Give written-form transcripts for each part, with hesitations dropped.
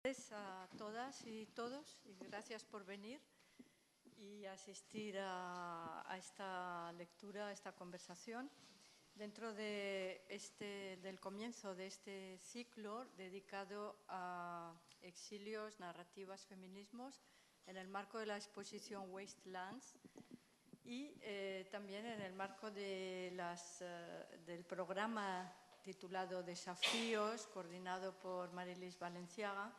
tardes a todas y todos y gracias por venir y asistir a esta lectura, a esta conversación. Dentro del comienzo de este ciclo dedicado a exilios, narrativas, feminismos, en el marco de la exposición Wastelands y también en el marco de del programa titulado Desafíos, coordinado por Marilis Valenciaga,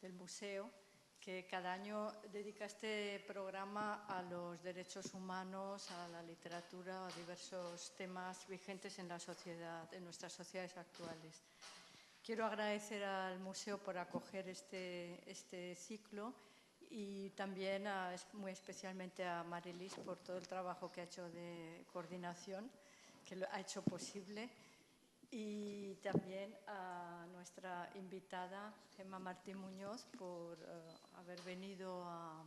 del museo, que cada año dedica este programa a los derechos humanos, a la literatura, a diversos temas vigentes en la sociedad, en nuestras sociedades actuales. Quiero agradecer al museo por acoger este ciclo y también muy especialmente a Marilis por todo el trabajo que ha hecho de coordinación, que lo ha hecho posible. Y también a nuestra invitada, Gemma Martín Muñoz, por haber venido a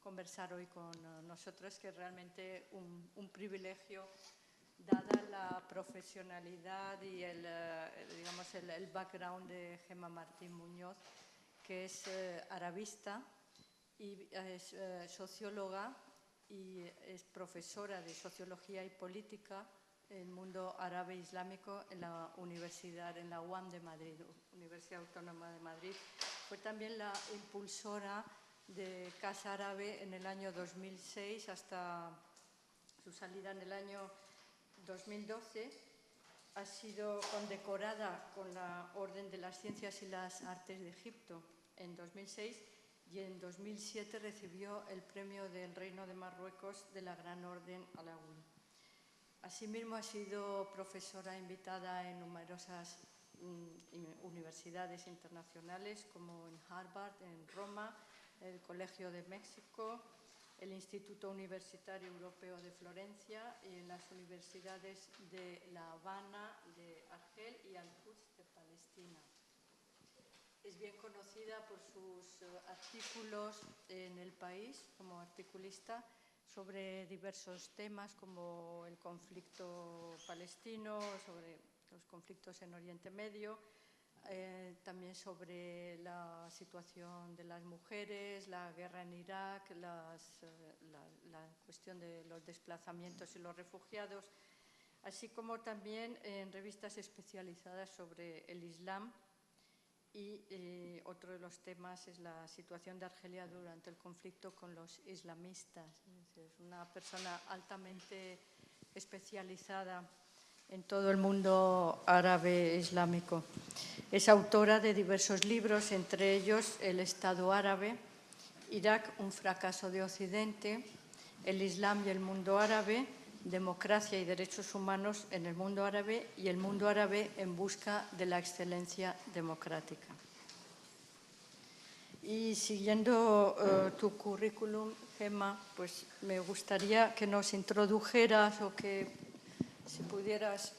conversar hoy con nosotros, que es realmente un privilegio, dada la profesionalidad y el background de Gemma Martín Muñoz, que es arabista y es socióloga y es profesora de Sociología y Política el mundo árabe islámico en la universidad, en la UAM de Madrid, Universidad Autónoma de Madrid. Fue también la impulsora de Casa Árabe en el año 2006 hasta su salida en el año 2012. Ha sido condecorada con la Orden de las Ciencias y las Artes de Egipto en 2006 y en 2007 recibió el premio del Reino de Marruecos de la Gran Orden Alauí. Asimismo, ha sido profesora invitada en numerosas universidades internacionales, como en Harvard, en Roma, el Colegio de México, el Instituto Universitario Europeo de Florencia y en las universidades de La Habana, de Argel y Al-Quds de Palestina. Es bien conocida por sus artículos en El País como articulista sobre diversos temas como el conflicto palestino, sobre los conflictos en Oriente Medio, también sobre la situación de las mujeres, la guerra en Irak, la cuestión de los desplazamientos y los refugiados, así como también en revistas especializadas sobre el Islam. Y otro de los temas es la situación de Argelia durante el conflicto con los islamistas. Es una persona altamente especializada en todo el mundo árabe islámico. Es autora de diversos libros, entre ellos El Estado árabe, Irak, un fracaso de Occidente, El Islam y el mundo árabe, Democracia y derechos humanos en el mundo árabe y el mundo árabe en busca de la excelencia democrática. Y siguiendo tu currículum, Gemma, pues me gustaría que nos introdujeras o que si pudieras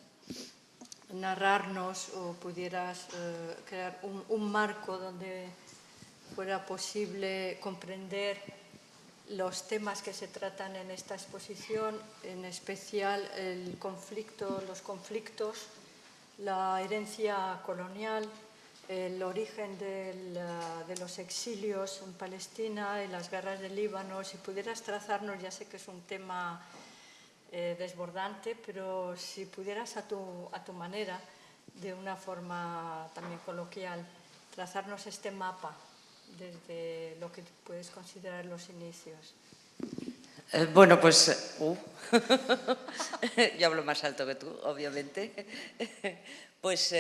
narrarnos o pudieras crear un marco donde fuera posible comprender los temas que se tratan en esta exposición, en especial los conflictos, la herencia colonial, el origen de los exilios en Palestina y las guerras del Líbano. Si pudieras trazarnos, ya sé que es un tema desbordante, pero si pudieras a tu manera, de una forma también coloquial, trazarnos este mapa desde lo que puedes considerar los inicios. Bueno, pues yo hablo más alto que tú, obviamente. Pues,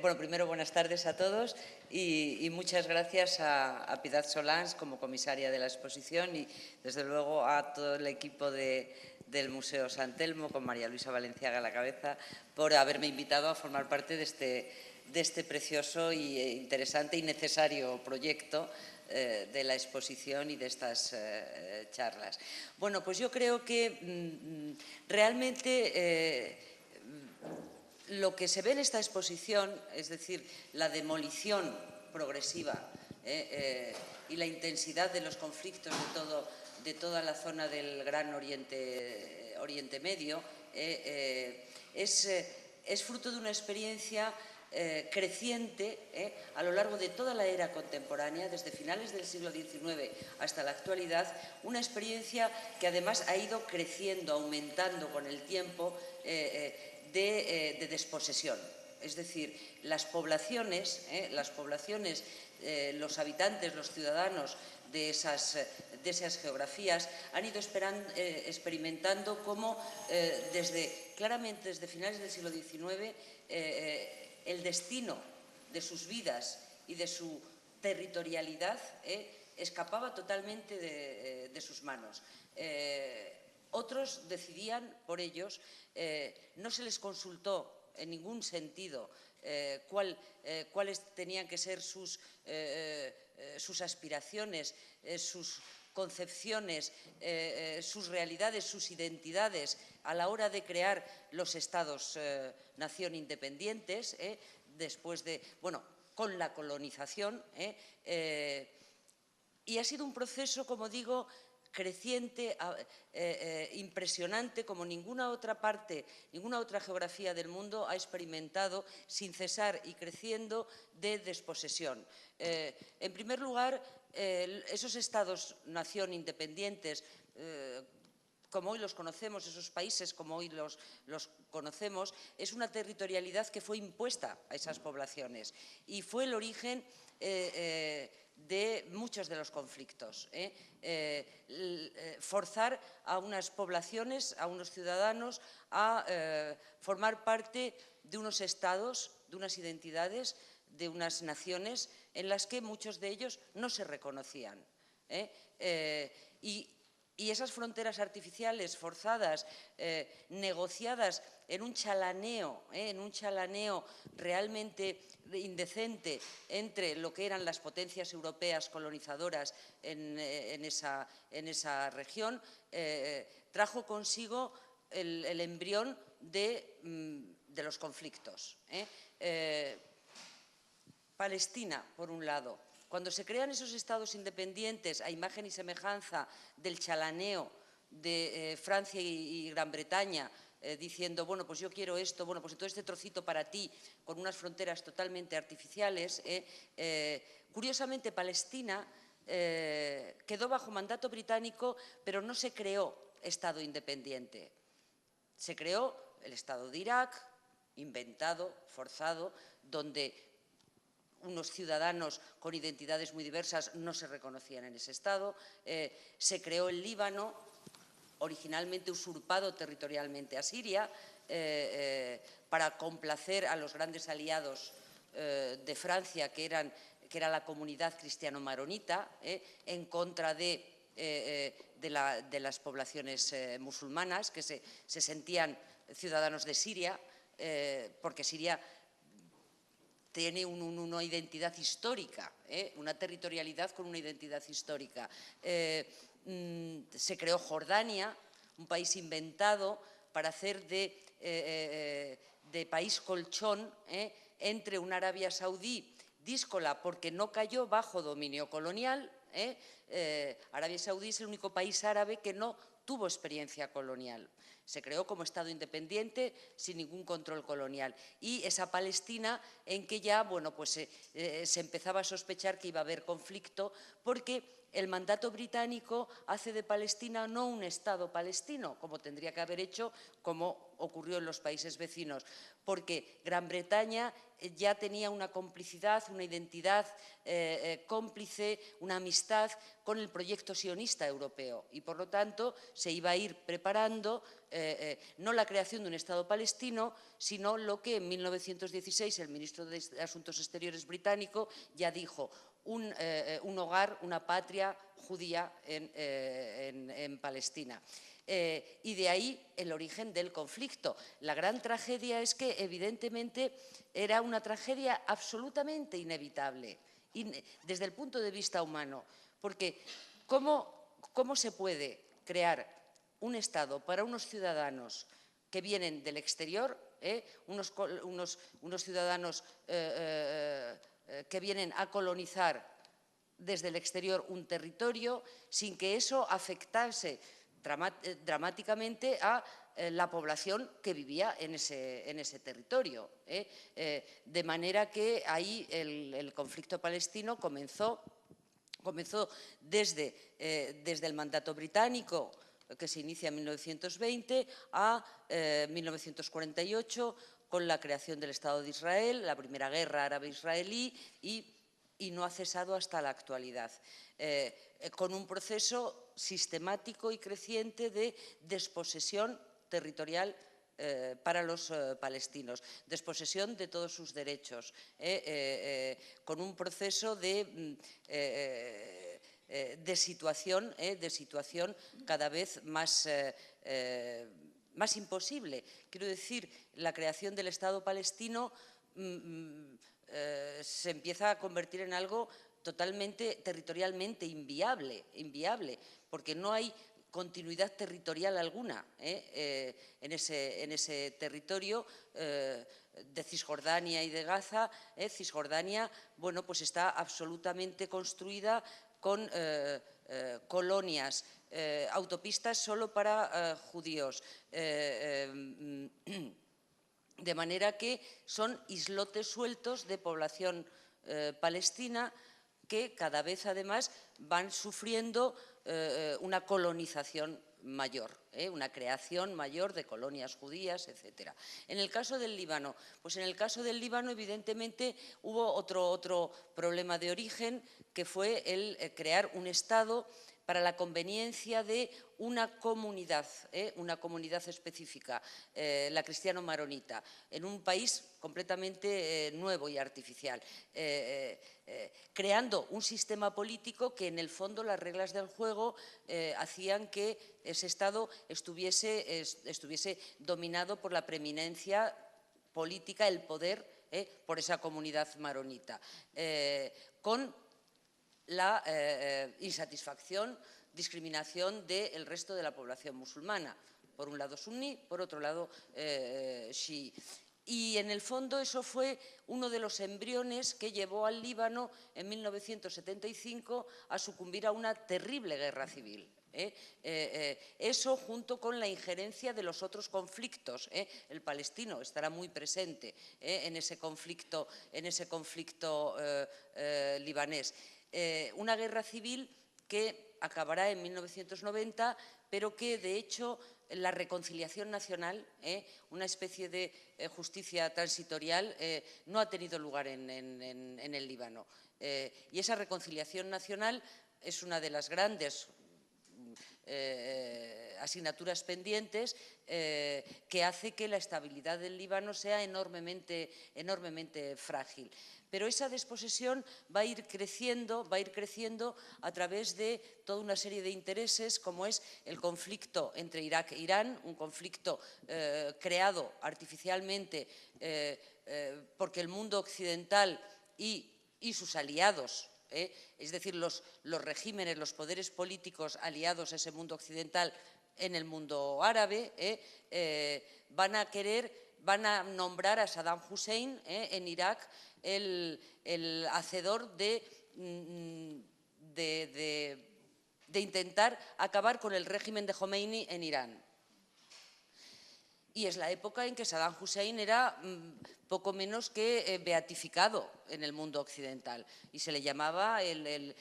bueno, primero buenas tardes a todos y muchas gracias a Piedad Solans como comisaria de la exposición y desde luego a todo el equipo del Museo San Telmo, con María Luisa Valenciaga a la cabeza, por haberme invitado a formar parte de este precioso y interesante y necesario proyecto de la exposición y de estas charlas. Bueno, pues yo creo que realmente lo que se ve en esta exposición, es decir, la demolición progresiva y la intensidad de los conflictos de toda la zona del Gran Oriente Medio, es fruto de una experiencia creciente a lo largo de toda la era contemporánea, desde finales del siglo XIX hasta la actualidad, una experiencia que además ha ido creciendo, aumentando con el tiempo de desposesión. Es decir, las poblaciones, los habitantes, los ciudadanos de esas geografías han ido experimentando cómo claramente desde finales del siglo XIX el destino de sus vidas y de su territorialidad escapaba totalmente de sus manos. Otros decidían por ellos, no se les consultó en ningún sentido cuáles tenían que ser sus aspiraciones, sus concepciones, sus realidades, sus identidades a la hora de crear los estados-nación independientes, después de, bueno, con la colonización, y ha sido un proceso, como digo, creciente, impresionante, como ninguna otra geografía del mundo ha experimentado sin cesar y creciendo de desposesión. En primer lugar, esos estados-nación independientes, como hoy los conocemos, esos países como hoy los conocemos, es una territorialidad que fue impuesta a esas poblaciones y fue el origen de muchos de los conflictos. Forzar a unas poblaciones, a unos ciudadanos, a formar parte de unos estados, de unas identidades, de unas naciones en las que muchos de ellos no se reconocían. Y esas fronteras artificiales forzadas, negociadas en un chalaneo realmente indecente entre lo que eran las potencias europeas colonizadoras en esa región, trajo consigo el embrión de los conflictos. Palestina, por un lado. Cuando se crean esos estados independientes a imagen y semejanza del chalaneo de Francia y Gran Bretaña, diciendo, bueno, pues yo quiero esto, bueno, pues todo este trocito para ti, con unas fronteras totalmente artificiales, curiosamente Palestina quedó bajo mandato británico, pero no se creó Estado independiente. Se creó el Estado de Irak, inventado, forzado, donde unos ciudadanos con identidades muy diversas no se reconocían en ese Estado. Se creó el Líbano, originalmente usurpado territorialmente a Siria, para complacer a los grandes aliados de Francia, que era la comunidad cristiano-maronita, en contra de las poblaciones musulmanas, que se sentían ciudadanos de Siria, porque Siria tiene una identidad histórica, una territorialidad con una identidad histórica. Se creó Jordania, un país inventado para hacer de país colchón entre una Arabia Saudí díscola porque no cayó bajo dominio colonial. Arabia Saudí es el único país árabe que no tuvo experiencia colonial. Se creó como Estado independiente sin ningún control colonial. Y esa Palestina en que ya, bueno, pues se empezaba a sospechar que iba a haber conflicto porque el mandato británico hace de Palestina no un Estado palestino, como tendría que haber hecho, como ocurrió en los países vecinos, porque Gran Bretaña ya tenía una complicidad, una identidad cómplice, una amistad con el proyecto sionista europeo y, por lo tanto, se iba a ir preparando no la creación de un Estado palestino, sino lo que en 1916 el ministro de Asuntos Exteriores británico ya dijo, un hogar, una patria judía en Palestina. Y de ahí el origen del conflicto. La gran tragedia es que, evidentemente, era una tragedia absolutamente inevitable, desde el punto de vista humano, porque ¿cómo se puede crear un Estado para unos ciudadanos que vienen del exterior, unos ciudadanos que vienen a colonizar desde el exterior un territorio sin que eso afectase dramáticamente a la población que vivía en ese territorio. De manera que ahí el conflicto palestino comenzó desde el mandato británico, que se inicia en 1920, a 1948, con la creación del Estado de Israel, la primera guerra árabe-israelí, y no ha cesado hasta la actualidad, con un proceso sistemático y creciente de desposesión territorial para los palestinos, desposesión de todos sus derechos, con un proceso de situación cada vez más imposible. Quiero decir, la creación del Estado palestino se empieza a convertir en algo totalmente territorialmente inviable, porque no hay continuidad territorial alguna en ese territorio de Cisjordania y de Gaza. Cisjordania, bueno, pues está absolutamente construida con colonias, autopistas solo para judíos, de manera que son islotes sueltos de población palestina que cada vez además van sufriendo una colonización mayor, una creación mayor de colonias judías, etc. En el caso del Líbano, pues en el caso del Líbano evidentemente hubo otro problema de origen, que fue el crear un Estado para la conveniencia de una comunidad específica, la cristiano-maronita, en un país completamente nuevo y artificial, creando un sistema político que en el fondo las reglas del juego hacían que ese Estado estuviese dominado por la preeminencia política, el poder por esa comunidad maronita, con la insatisfacción, discriminación del resto de la población musulmana, por un lado suní, por otro lado chií. Y en el fondo eso fue uno de los embriones que llevó al Líbano en 1975 a sucumbir a una terrible guerra civil. Eso junto con la injerencia de los otros conflictos. El palestino estará muy presente en ese conflicto libanés. Una guerra civil que acabará en 1990, pero que de hecho la reconciliación nacional, una especie de justicia transitorial, no ha tenido lugar en el Líbano. Y esa reconciliación nacional es una de las grandes asignaturas pendientes que hace que la estabilidad del Líbano sea enormemente frágil. Pero esa desposesión va a ir creciendo a través de toda una serie de intereses, como es el conflicto entre Irak e Irán, un conflicto creado artificialmente porque el mundo occidental y sus aliados, es decir, los regímenes, los poderes políticos aliados a ese mundo occidental en el mundo árabe, van a nombrar a Saddam Hussein en Irak el hacedor de intentar acabar con el régimen de Jomeini en Irán. Y es la época en que Saddam Hussein era poco menos que beatificado en el mundo occidental y se le llamaba el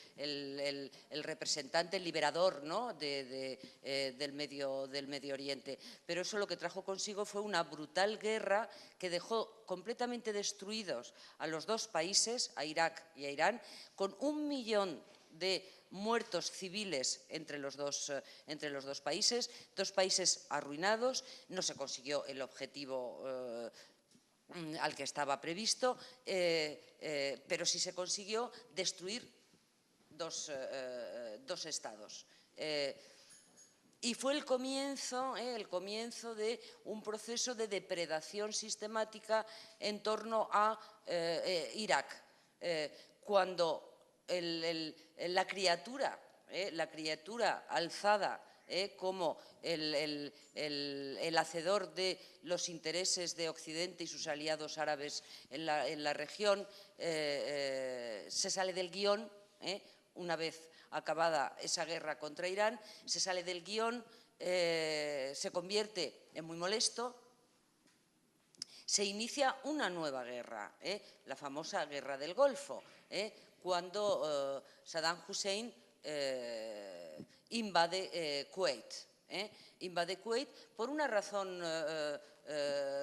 representante, el liberador, ¿no?, del Medio Oriente. Pero eso lo que trajo consigo fue una brutal guerra que dejó completamente destruidos a los dos países, a Irak y a Irán, con 1 millón de muertos civiles entre los dos países, dos países arruinados. No se consiguió el objetivo al que estaba previsto, pero sí se consiguió destruir dos estados. Y fue el comienzo de un proceso de depredación sistemática en torno a Irak, cuando la criatura alzada como el hacedor de los intereses de Occidente y sus aliados árabes en la región se sale del guión, una vez acabada esa guerra contra Irán, se sale del guión se convierte en muy molesto, se inicia una nueva guerra, la famosa Guerra del Golfo, cuando Saddam Hussein invade Kuwait. Invade Kuwait por una razón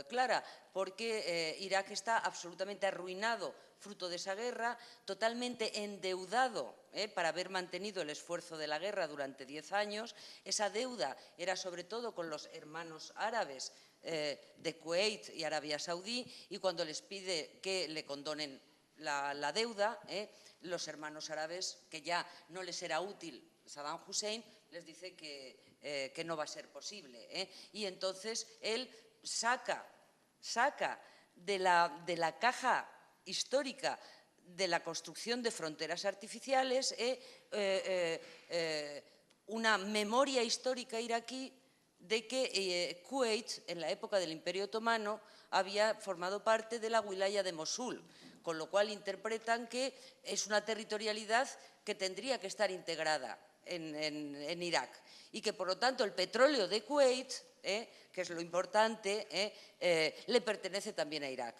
clara, porque Irak está absolutamente arruinado fruto de esa guerra, totalmente endeudado para haber mantenido el esfuerzo de la guerra durante 10 años. Esa deuda era sobre todo con los hermanos árabes de Kuwait y Arabia Saudí, y cuando les pide que le condonen la deuda, los hermanos árabes, que ya no les era útil Saddam Hussein, les dice que no va a ser posible. Y entonces él saca de la caja histórica de la construcción de fronteras artificiales una memoria histórica iraquí de que Kuwait, en la época del Imperio Otomano, había formado parte de la wilaya de Mosul, con lo cual interpretan que es una territorialidad que tendría que estar integrada en Irak, y que, por lo tanto, el petróleo de Kuwait, que es lo importante, le pertenece también a Irak.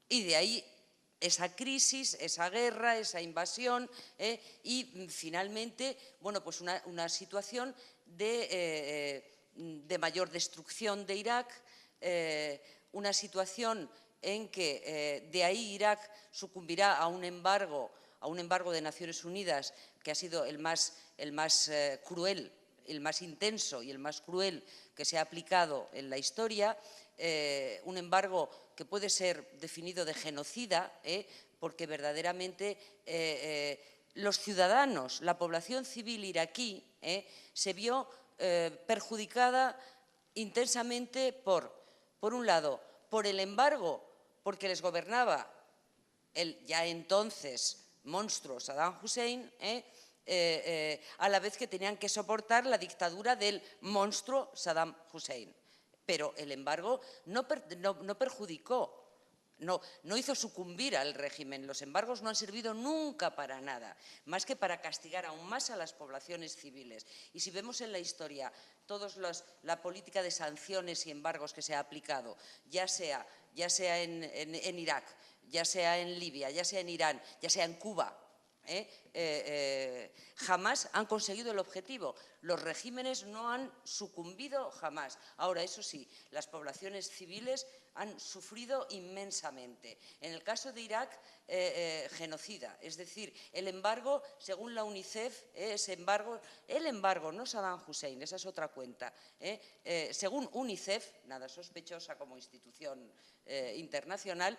Y de ahí esa crisis, esa guerra, esa invasión y, finalmente, bueno, pues una situación de mayor destrucción de Irak, una situación en que de ahí Irak sucumbirá a un embargo de Naciones Unidas que ha sido el más cruel, el más intenso y el más cruel que se ha aplicado en la historia, un embargo que puede ser definido de genocida, porque verdaderamente los ciudadanos, la población civil iraquí, se vio perjudicada intensamente por un lado, por el embargo, porque les gobernaba el ya entonces monstruo Saddam Hussein, a la vez que tenían que soportar la dictadura del monstruo Saddam Hussein. Pero el embargo no perjudicó, no hizo sucumbir al régimen. Los embargos no han servido nunca para nada, más que para castigar aún más a las poblaciones civiles. Y si vemos en la historia toda la política de sanciones y embargos que se ha aplicado, ya sea en Irak, ya sea en Libia, ya sea en Irán, ya sea en Cuba, jamás han conseguido el objetivo. Los regímenes no han sucumbido jamás. Ahora, eso sí, las poblaciones civiles han sufrido inmensamente. En el caso de Irak, genocida, es decir, el embargo, según la UNICEF, el embargo, no Saddam Hussein, esa es otra cuenta, según UNICEF, nada sospechosa como institución internacional,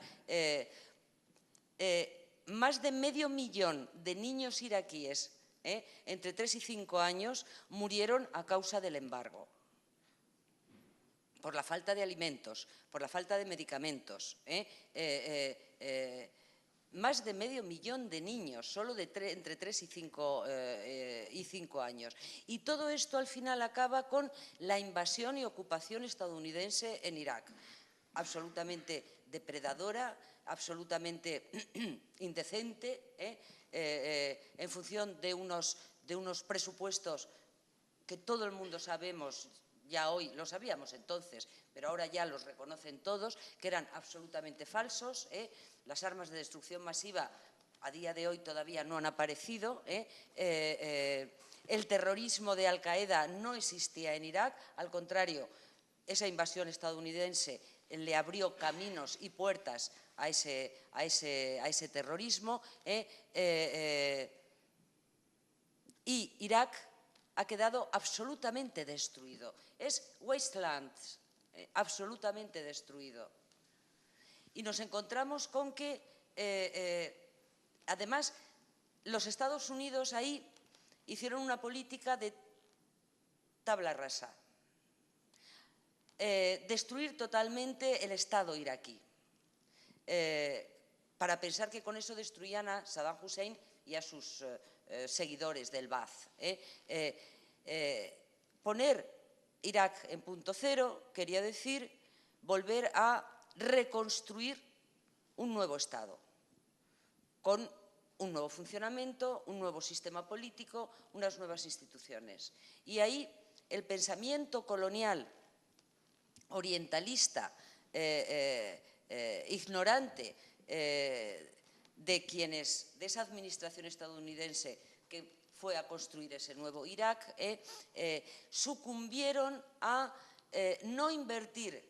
más de 500.000 de niños iraquíes entre 3 y 5 años murieron a causa del embargo, por la falta de alimentos, por la falta de medicamentos. Más de 500.000 de niños, solo entre 3 y 5 años. Y todo esto al final acaba con la invasión y ocupación estadounidense en Irak, absolutamente depredadora, absolutamente indecente, en función de unos presupuestos que todo el mundo sabemos, ya hoy lo sabíamos entonces, pero ahora ya los reconocen todos, que eran absolutamente falsos. Las armas de destrucción masiva a día de hoy todavía no han aparecido. El terrorismo de Al-Qaeda no existía en Irak, al contrario, esa invasión estadounidense le abrió caminos y puertas a ese terrorismo. Y Irak ha quedado absolutamente destruido. Es wasteland, absolutamente destruido. Y nos encontramos con que, además, los Estados Unidos ahí hicieron una política de tabla rasa. Destruir totalmente el Estado iraquí, para pensar que con eso destruían a Saddam Hussein y a sus seguidores del Ba'ath. Poner Irak en punto cero quería decir volver a reconstruir un nuevo Estado, con un nuevo funcionamiento, un nuevo sistema político, unas nuevas instituciones. Y ahí el pensamiento colonial orientalista, ignorante de esa administración estadounidense que fue a construir ese nuevo Irak, sucumbieron a no invertir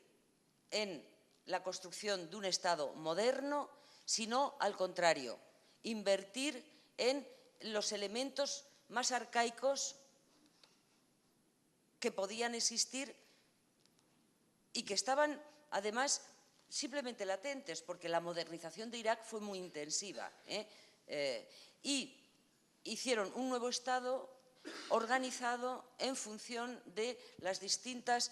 en la construcción de un Estado moderno, sino al contrario, invertir en los elementos más arcaicos que podían existir y que estaban, además, simplemente latentes, porque la modernización de Irak fue muy intensiva. Y hicieron un nuevo Estado organizado en función de las distintas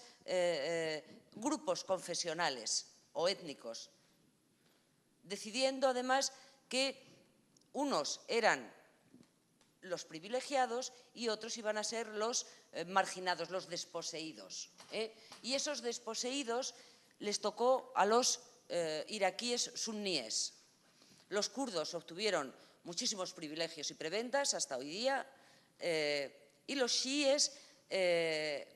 grupos confesionales o étnicos, decidiendo, además, que unos eran los privilegiados y otros iban a ser los marginados, los desposeídos. Y esos desposeídos les tocó a los iraquíes suníes. Los kurdos obtuvieron muchísimos privilegios y prebendas hasta hoy día y los chiíes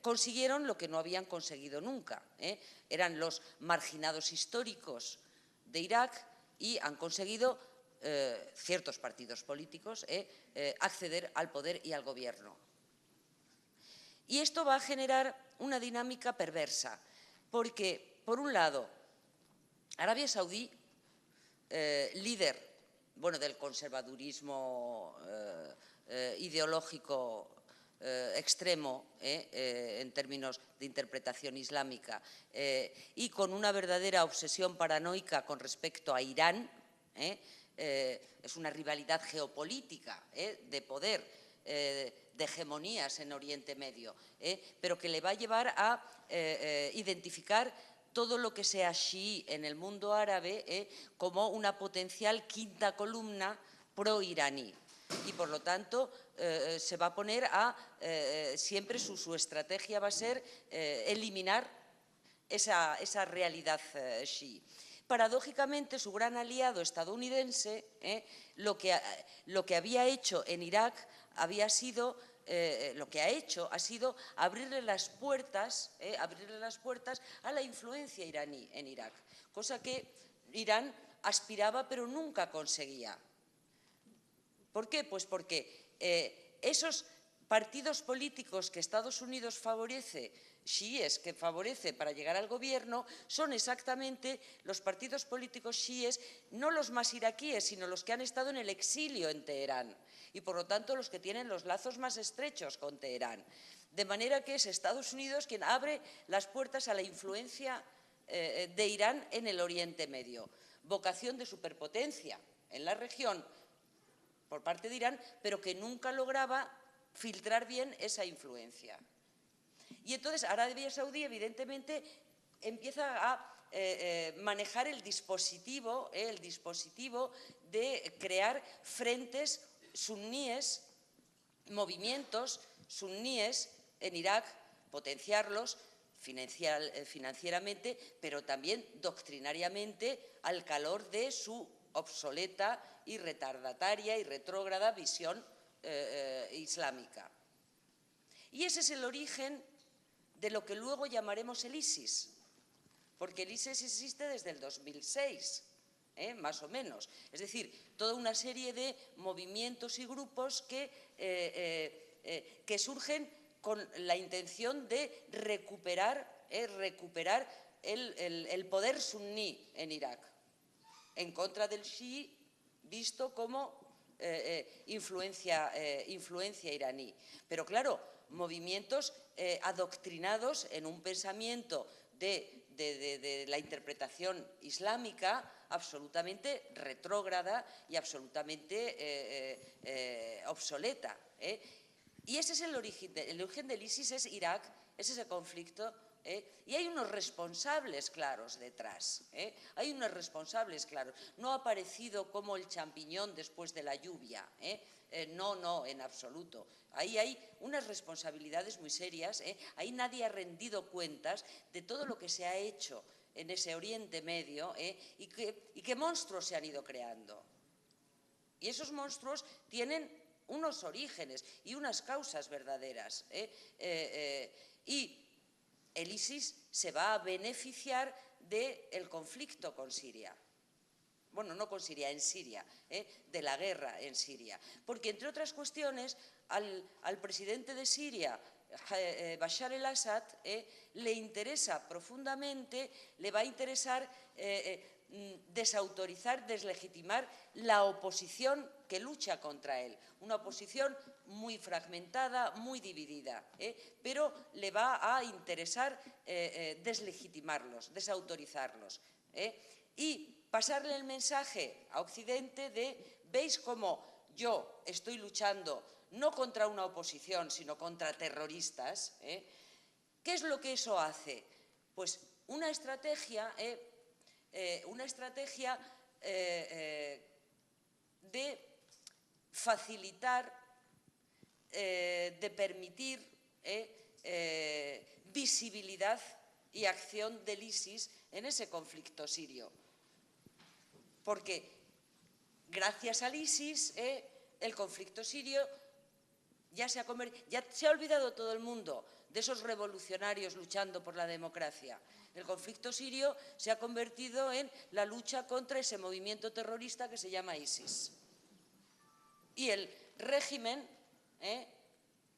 consiguieron lo que no habían conseguido nunca. Eran los marginados históricos de Irak y han conseguido ciertos partidos políticos acceder al poder y al gobierno. Y esto va a generar una dinámica perversa, porque, por un lado, Arabia Saudí, líder del conservadurismo ideológico extremo en términos de interpretación islámica y con una verdadera obsesión paranoica con respecto a Irán, es una rivalidad geopolítica de poder, de hegemonías en Oriente Medio, pero que le va a llevar a identificar todo lo que sea chií en el mundo árabe como una potencial quinta columna pro-iraní. Y, por lo tanto, se va a poner a… siempre su estrategia va a ser eliminar esa realidad chií. Paradójicamente, su gran aliado estadounidense, lo que había hecho en Irak había sido… lo que ha hecho ha sido abrirle las puertas a la influencia iraní en Irak, cosa que Irán aspiraba pero nunca conseguía. ¿Por qué? Pues porque esos partidos políticos que Estados Unidos favorece, chiíes que favorece para llegar al gobierno, son exactamente los partidos políticos chiíes, no los más iraquíes, sino los que han estado en el exilio en Teherán y, por lo tanto, los que tienen los lazos más estrechos con Teherán. De manera que es Estados Unidos quien abre las puertas a la influencia de Irán en el Oriente Medio. Vocación de superpotencia en la región por parte de Irán, pero que nunca lograba filtrar bien esa influencia. Y entonces Arabia Saudí, evidentemente, empieza a manejar el dispositivo de crear frentes suníes, movimientos suníes en Irak, potenciarlos financieramente, pero también doctrinariamente al calor de su obsoleta y retardataria y retrógrada visión islámica. Y ese es el origen de lo que luego llamaremos el ISIS, porque el ISIS existe desde el 2006, más o menos. Es decir, toda una serie de movimientos y grupos que surgen con la intención de recuperar el poder suní en Irak, en contra del chií, visto como influencia iraní. Pero, claro, movimientos adoctrinados en un pensamiento de la interpretación islámica absolutamente retrógrada y absolutamente obsoleta. Y ese es el origen del ISIS, es Irak, es ese conflicto. Y hay unos responsables claros detrás, hay unos responsables claros. No ha aparecido como el champiñón después de la lluvia, no, en absoluto. Ahí hay unas responsabilidades muy serias, ahí nadie ha rendido cuentas de todo lo que se ha hecho en ese Oriente Medio y qué monstruos se han ido creando. Y esos monstruos tienen unos orígenes y unas causas verdaderas. Y el ISIS se va a beneficiar del conflicto con Siria. Bueno, no con Siria, en Siria, de la guerra en Siria. Porque, entre otras cuestiones, al presidente de Siria, Bashar el-Assad, le interesa profundamente, le va a interesar desautorizar, deslegitimar la oposición que lucha contra él. Una oposición muy fragmentada, muy dividida, pero le va a interesar deslegitimarlos, desautorizarlos. Y pasarle el mensaje a Occidente de, veis cómo yo estoy luchando no contra una oposición, sino contra terroristas. ¿Qué es lo que eso hace? Pues una estrategia de facilitar, de permitir visibilidad y acción del ISIS en ese conflicto sirio. Porque gracias al ISIS el conflicto sirio ya se ha olvidado todo el mundo de esos revolucionarios luchando por la democracia. El conflicto sirio se ha convertido en la lucha contra ese movimiento terrorista que se llama ISIS. Y el régimen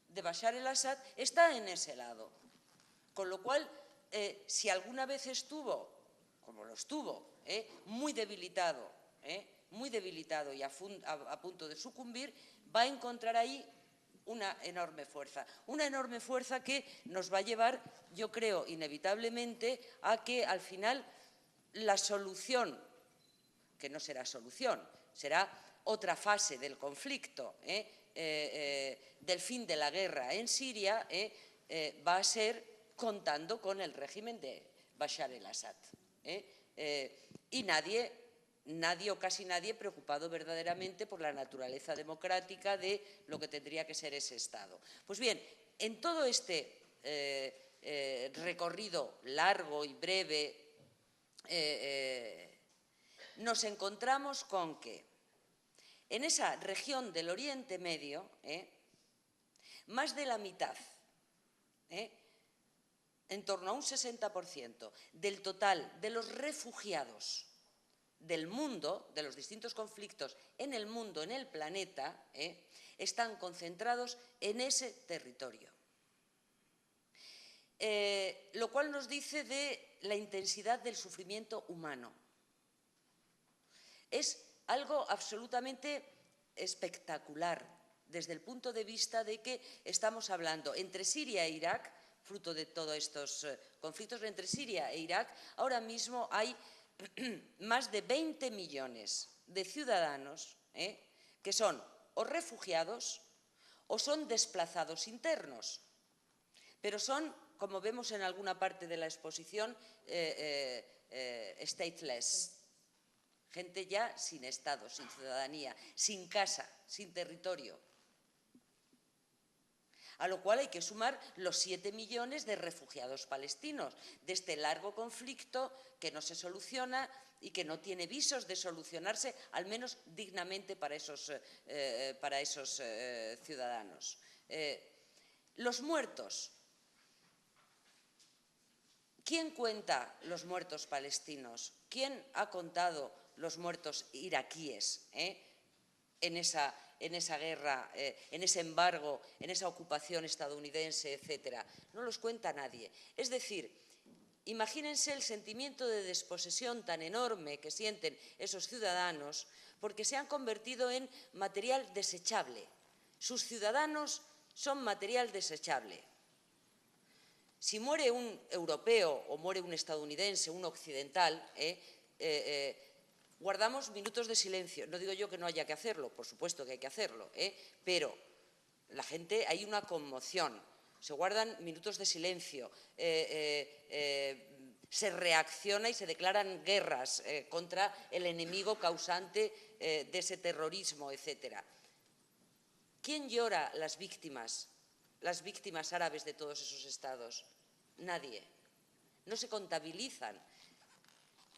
de Bashar el-Assad está en ese lado. Con lo cual, si alguna vez estuvo, como lo estuvo, muy debilitado y a punto de sucumbir, va a encontrar ahí una enorme fuerza que nos va a llevar, yo creo, inevitablemente a que al final la solución, que no será solución, será otra fase del conflicto, del fin de la guerra en Siria, va a ser contando con el régimen de Bashar el-Assad. Y nadie o casi nadie preocupado verdaderamente por la naturaleza democrática de lo que tendría que ser ese Estado. Pues bien, en todo este recorrido largo y breve nos encontramos con que en esa región del Oriente Medio, más de la mitad, en torno a un 60% del total de los refugiados del mundo, de los distintos conflictos en el mundo, en el planeta, están concentrados en ese territorio. Lo cual nos dice de la intensidad del sufrimiento humano. Es algo absolutamente espectacular desde el punto de vista de que estamos hablando entre Siria e Irak, fruto de todos estos conflictos entre Siria e Irak, ahora mismo hay más de 20 millones de ciudadanos que son o refugiados o son desplazados internos, pero son, como vemos en alguna parte de la exposición, stateless, gente ya sin Estado, sin ciudadanía, sin casa, sin territorio. A lo cual hay que sumar los 7 millones de refugiados palestinos de este largo conflicto que no se soluciona y que no tiene visos de solucionarse, al menos dignamente para esos ciudadanos. Los muertos. ¿Quién cuenta los muertos palestinos? ¿Quién ha contado los muertos iraquíes en esa guerra, en ese embargo, en esa ocupación estadounidense, etcétera? No los cuenta nadie. Es decir, imagínense el sentimiento de desposesión tan enorme que sienten esos ciudadanos porque se han convertido en material desechable. Sus ciudadanos son material desechable. Si muere un europeo o muere un estadounidense, un occidental, guardamos minutos de silencio. No digo yo que no haya que hacerlo, por supuesto que hay que hacerlo, pero la gente, hay una conmoción, se guardan minutos de silencio, se reacciona y se declaran guerras contra el enemigo causante de ese terrorismo, etcétera. ¿Quién llora las víctimas árabes de todos esos estados? Nadie. No se contabilizan.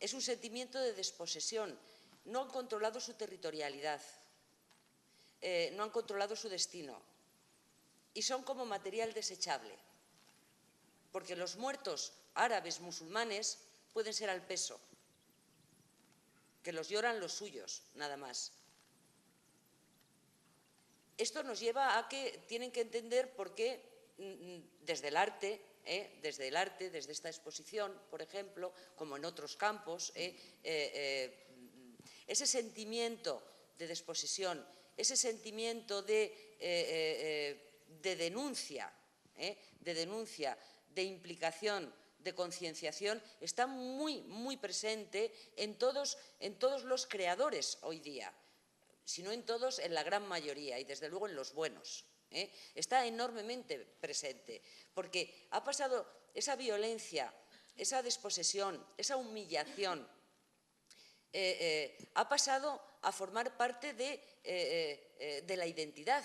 Es un sentimiento de desposesión. No han controlado su territorialidad. no han controlado su destino y son como material desechable, porque los muertos árabes musulmanes pueden ser al peso, que los lloran los suyos, nada más. Esto nos lleva a que tienen que entender por qué desde el arte, desde esta exposición, por ejemplo, como en otros campos, ese sentimiento de desposesión, ese sentimiento de denuncia, de implicación, de concienciación, está muy, muy presente en todos los creadores hoy día, si no en todos, en la gran mayoría y desde luego en los buenos. Está enormemente presente, porque ha pasado esa violencia, esa desposesión, esa humillación, ha pasado a formar parte de la identidad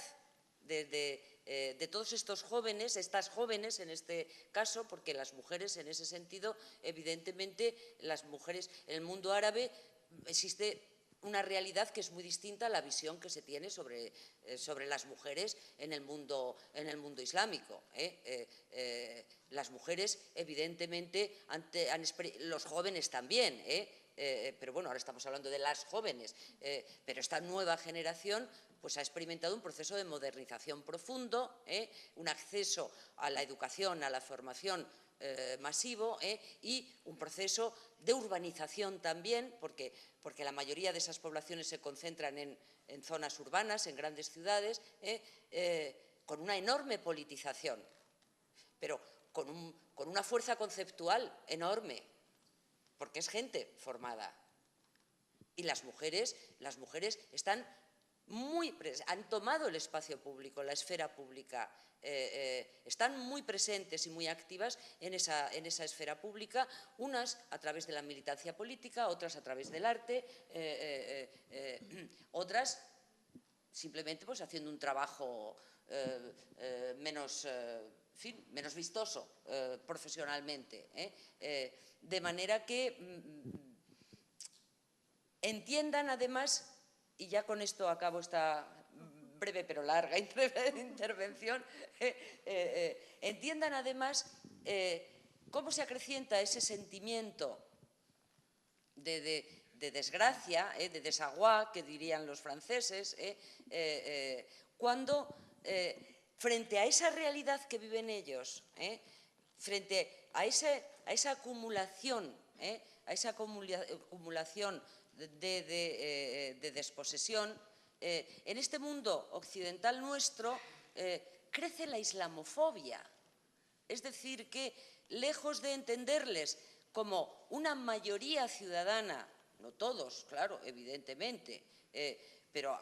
de todos estos jóvenes, estas jóvenes en este caso, porque las mujeres en ese sentido, evidentemente, las mujeres en el mundo árabe existe una realidad que es muy distinta a la visión que se tiene sobre las mujeres en el mundo islámico. Las mujeres, evidentemente, los jóvenes también, pero bueno, ahora estamos hablando de las jóvenes, pero esta nueva generación pues ha experimentado un proceso de modernización profundo, un acceso a la educación, a la formación masivo y un proceso de urbanización también, porque la mayoría de esas poblaciones se concentran en zonas urbanas, en grandes ciudades, con una enorme politización, pero con una fuerza conceptual enorme, porque es gente formada. Y las mujeres han tomado el espacio público, la esfera pública, están muy presentes y muy activas en esa esfera pública, unas a través de la militancia política, otras a través del arte, otras simplemente pues haciendo un trabajo menos vistoso profesionalmente. De manera que entiendan además, y ya con esto acabo esta breve pero larga intervención, entiendan además cómo se acrecienta ese sentimiento de desgracia, de desaguá, que dirían los franceses, cuando frente a esa realidad que viven ellos, frente a esa acumulación, de desposesión, en este mundo occidental nuestro crece la islamofobia. Es decir, que lejos de entenderles como una mayoría ciudadana, no todos, claro, evidentemente, pero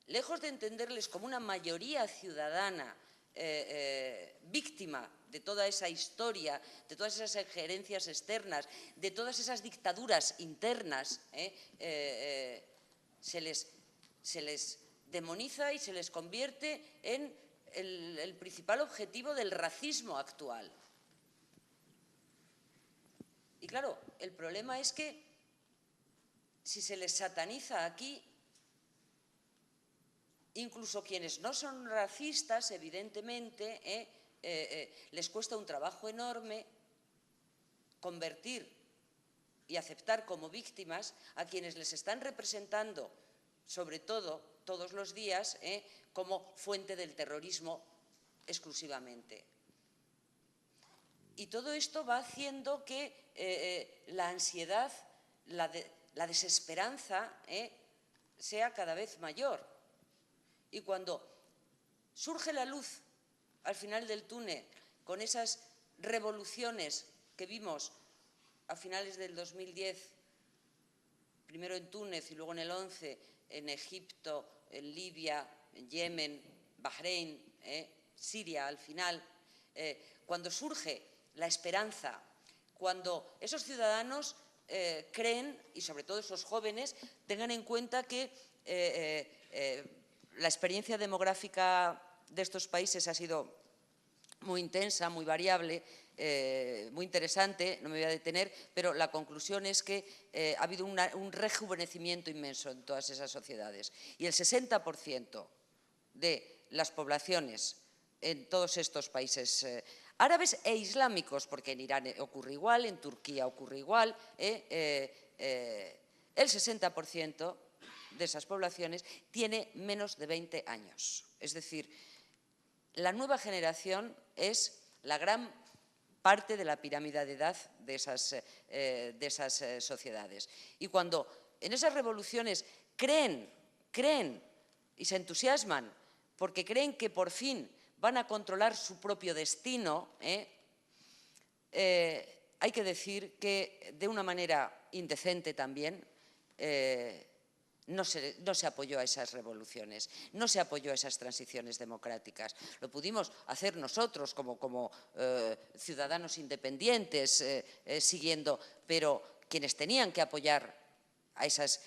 lejos de entenderles como una mayoría ciudadana víctima de toda esa historia, de todas esas injerencias externas, de todas esas dictaduras internas, se les demoniza y se les convierte en el principal objetivo del racismo actual. Y claro, el problema es que si se les sataniza aquí, incluso quienes no son racistas, evidentemente, les cuesta un trabajo enorme convertir y aceptar como víctimas a quienes les están representando, sobre todo, todos los días, como fuente del terrorismo exclusivamente. Y todo esto va haciendo que la ansiedad, la desesperanza sea cada vez mayor. Y cuando surge la luz al final del túnel con esas revoluciones que vimos a finales del 2010, primero en Túnez y luego en el 11, en Egipto, en Libia, en Yemen, Bahrein, Siria al final, cuando surge la esperanza, cuando esos ciudadanos creen, y sobre todo esos jóvenes, tengan en cuenta que la experiencia demográfica de estos países ha sido muy intensa, muy variable, muy interesante, no me voy a detener, pero la conclusión es que ha habido un rejuvenecimiento inmenso en todas esas sociedades. Y el 60% de las poblaciones en todos estos países árabes e islámicos, porque en Irán ocurre igual, en Turquía ocurre igual, el 60% de esas poblaciones tiene menos de 20 años. Es decir, la nueva generación es la gran parte de la pirámide de edad de esas sociedades. Y cuando en esas revoluciones creen y se entusiasman porque creen que por fin van a controlar su propio destino, hay que decir que de una manera indecente también no se apoyó a esas revoluciones, no se apoyó a esas transiciones democráticas. Lo pudimos hacer nosotros como ciudadanos independientes siguiendo, pero quienes tenían que apoyar a esas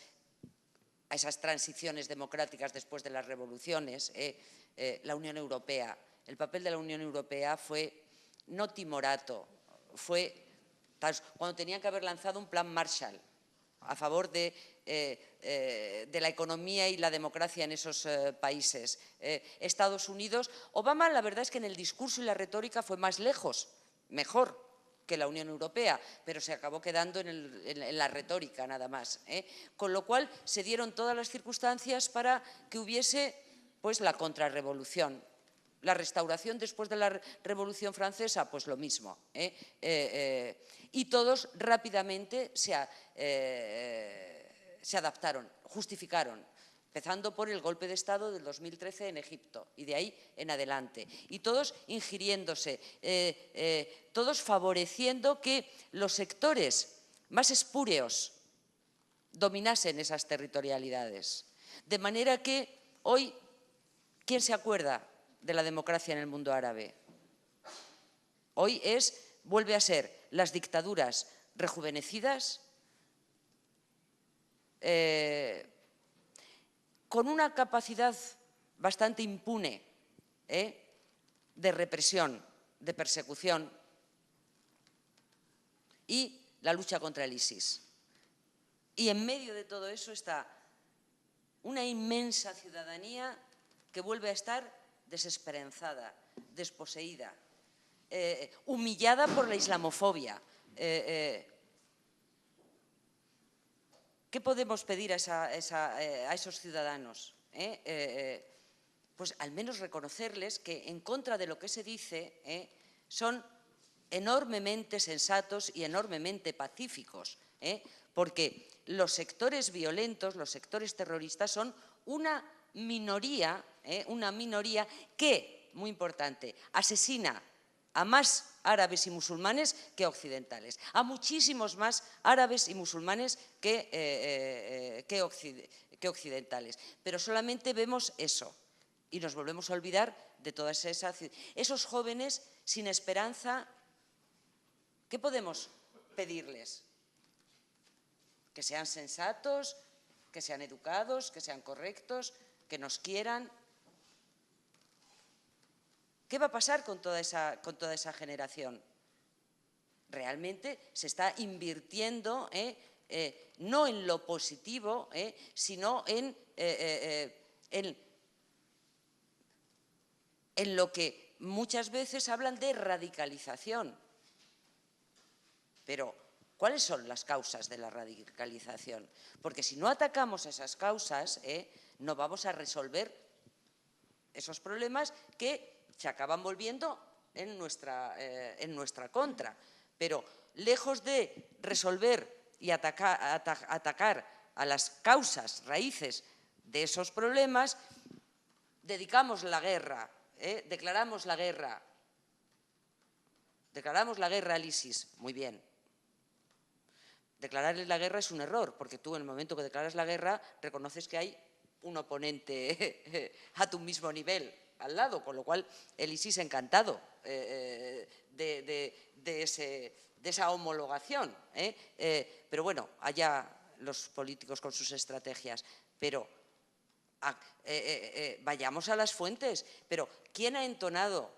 transiciones democráticas después de las revoluciones, la Unión Europea. El papel de la Unión Europea fue no timorato, fue cuando tenían que haber lanzado un plan Marshall a favor de la economía y la democracia en esos países. Estados Unidos, Obama, la verdad es que en el discurso y la retórica fue más lejos, mejor que la Unión Europea, pero se acabó quedando en la retórica nada más. Con lo cual se dieron todas las circunstancias para que hubiese pues, la contrarrevolución. La restauración después de la Revolución Francesa, pues lo mismo. Y todos rápidamente se adaptaron, justificaron, empezando por el golpe de Estado del 2013 en Egipto y de ahí en adelante. Y todos ingiriéndose, todos favoreciendo que los sectores más espúreos dominasen esas territorialidades. De manera que hoy, ¿quién se acuerda de la democracia en el mundo árabe? Hoy vuelve a ser las dictaduras rejuvenecidas, con una capacidad bastante impune de represión, de persecución y la lucha contra el ISIS. Y en medio de todo eso está una inmensa ciudadanía que vuelve a estar desesperanzada, desposeída, humillada por la islamofobia. ¿Qué podemos pedir a esos ciudadanos? Pues al menos reconocerles que en contra de lo que se dice son enormemente sensatos y enormemente pacíficos, porque los sectores violentos, los sectores terroristas son una minoría que, muy importante, asesina a más árabes y musulmanes que occidentales, a muchísimos más árabes y musulmanes que occidentales. Pero solamente vemos eso y nos volvemos a olvidar de todas esos jóvenes sin esperanza. ¿Qué podemos pedirles? Que sean sensatos, que sean educados, que sean correctos, que nos quieran. ¿Qué va a pasar con toda esa generación? Realmente se está invirtiendo no en lo positivo, sino en lo que muchas veces hablan de radicalización. Pero, ¿cuáles son las causas de la radicalización? Porque si no atacamos esas causas, no vamos a resolver esos problemas que se acaban volviendo en nuestra contra. Pero lejos de resolver y atacar a las causas, raíces de esos problemas, dedicamos la guerra, declaramos la guerra al ISIS. Muy bien. Declararles la guerra es un error, porque tú en el momento que declaras la guerra reconoces que hay un oponente a tu mismo nivel al lado, con lo cual el ISIS encantado de esa homologación. Pero bueno, allá los políticos con sus estrategias. Pero vayamos a las fuentes. Pero ¿quién ha entonado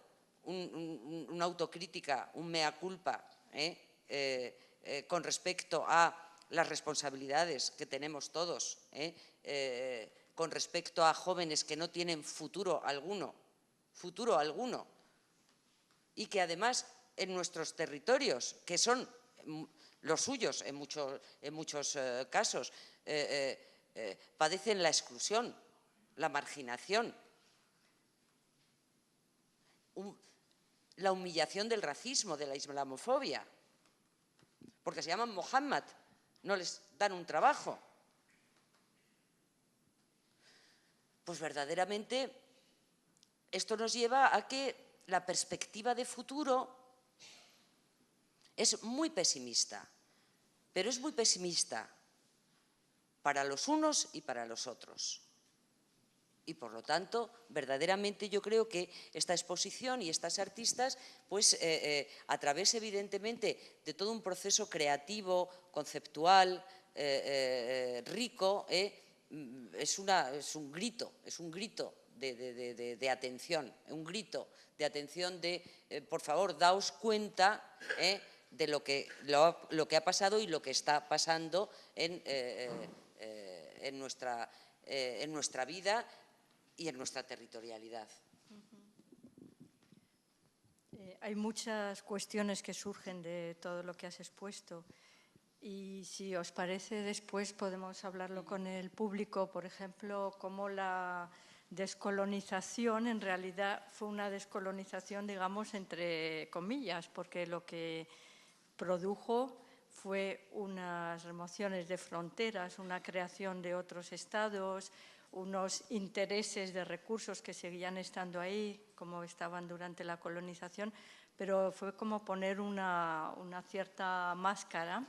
una autocrítica, un mea culpa con respecto a las responsabilidades que tenemos todos con respecto a jóvenes que no tienen futuro alguno, y que además en nuestros territorios, que son los suyos en muchos casos, padecen la exclusión, la marginación, la humillación del racismo, de la islamofobia, porque se llaman Mohammed, no les dan un trabajo. Pues verdaderamente esto nos lleva a que la perspectiva de futuro es muy pesimista, pero es muy pesimista para los unos y para los otros. Y por lo tanto, verdaderamente yo creo que esta exposición y estas artistas, pues a través evidentemente de todo un proceso creativo, conceptual, rico, es un grito de atención, un grito de atención de, por favor, daos cuenta de lo que ha pasado y lo que está pasando en nuestra vida y en nuestra territorialidad. Hay muchas cuestiones que surgen de todo lo que has expuesto y si os parece después podemos hablarlo con el público, por ejemplo, cómo la descolonización en realidad fue una descolonización, digamos, entre comillas, porque lo que produjo fue unas remociones de fronteras, una creación de otros estados, unos intereses de recursos que seguían estando ahí, como estaban durante la colonización, pero fue como poner una cierta máscara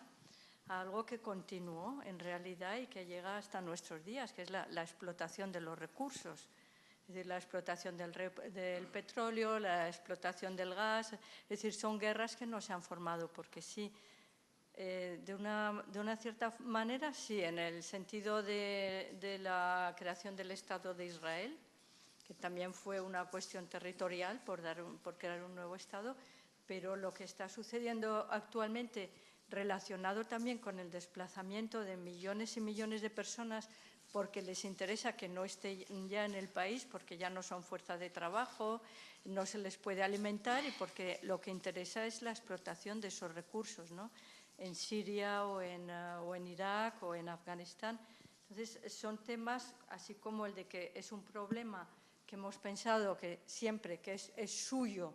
a algo que continuó en realidad y que llega hasta nuestros días, que es la explotación de los recursos. Es decir, la explotación del petróleo, la explotación del gas, es decir, son guerras que no se han formado porque sí. De una cierta manera, sí, en el sentido de la creación del Estado de Israel, que también fue una cuestión territorial por crear un nuevo Estado, pero lo que está sucediendo actualmente relacionado también con el desplazamiento de millones y millones de personas porque les interesa que no esté ya en el país, porque ya no son fuerza de trabajo, no se les puede alimentar y porque lo que interesa es la explotación de esos recursos, ¿no? En Siria o en Irak o en Afganistán. Entonces, son temas así como el de que es un problema que hemos pensado que siempre que es suyo,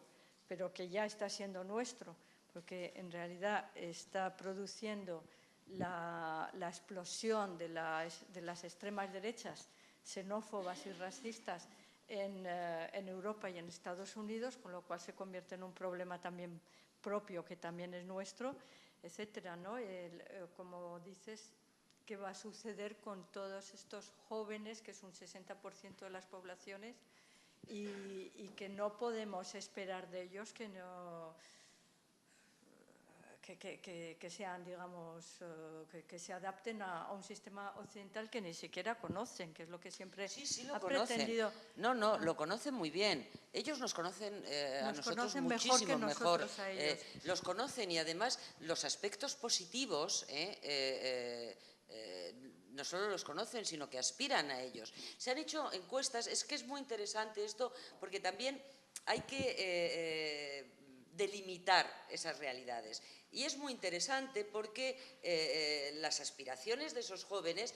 pero que ya está siendo nuestro, porque en realidad está produciendo la explosión de las extremas derechas xenófobas y racistas en Europa y en Estados Unidos, con lo cual se convierte en un problema también propio que también es nuestro, etcétera, ¿no? Como dices, ¿qué va a suceder con todos estos jóvenes, que es un 60% de las poblaciones, y que no podemos esperar de ellos que no... Que sean, digamos, que se adapten a un sistema occidental que ni siquiera conocen, que es lo que siempre ha pretendido. No, lo conocen muy bien. Ellos nos conocen a nosotros conocen muchísimo mejor que nosotros a ellos. Los conocen y además los aspectos positivos no solo los conocen, sino que aspiran a ellos. Se han hecho encuestas, es que es muy interesante esto, porque también hay que delimitar esas realidades. Y es muy interesante porque las aspiraciones de esos jóvenes,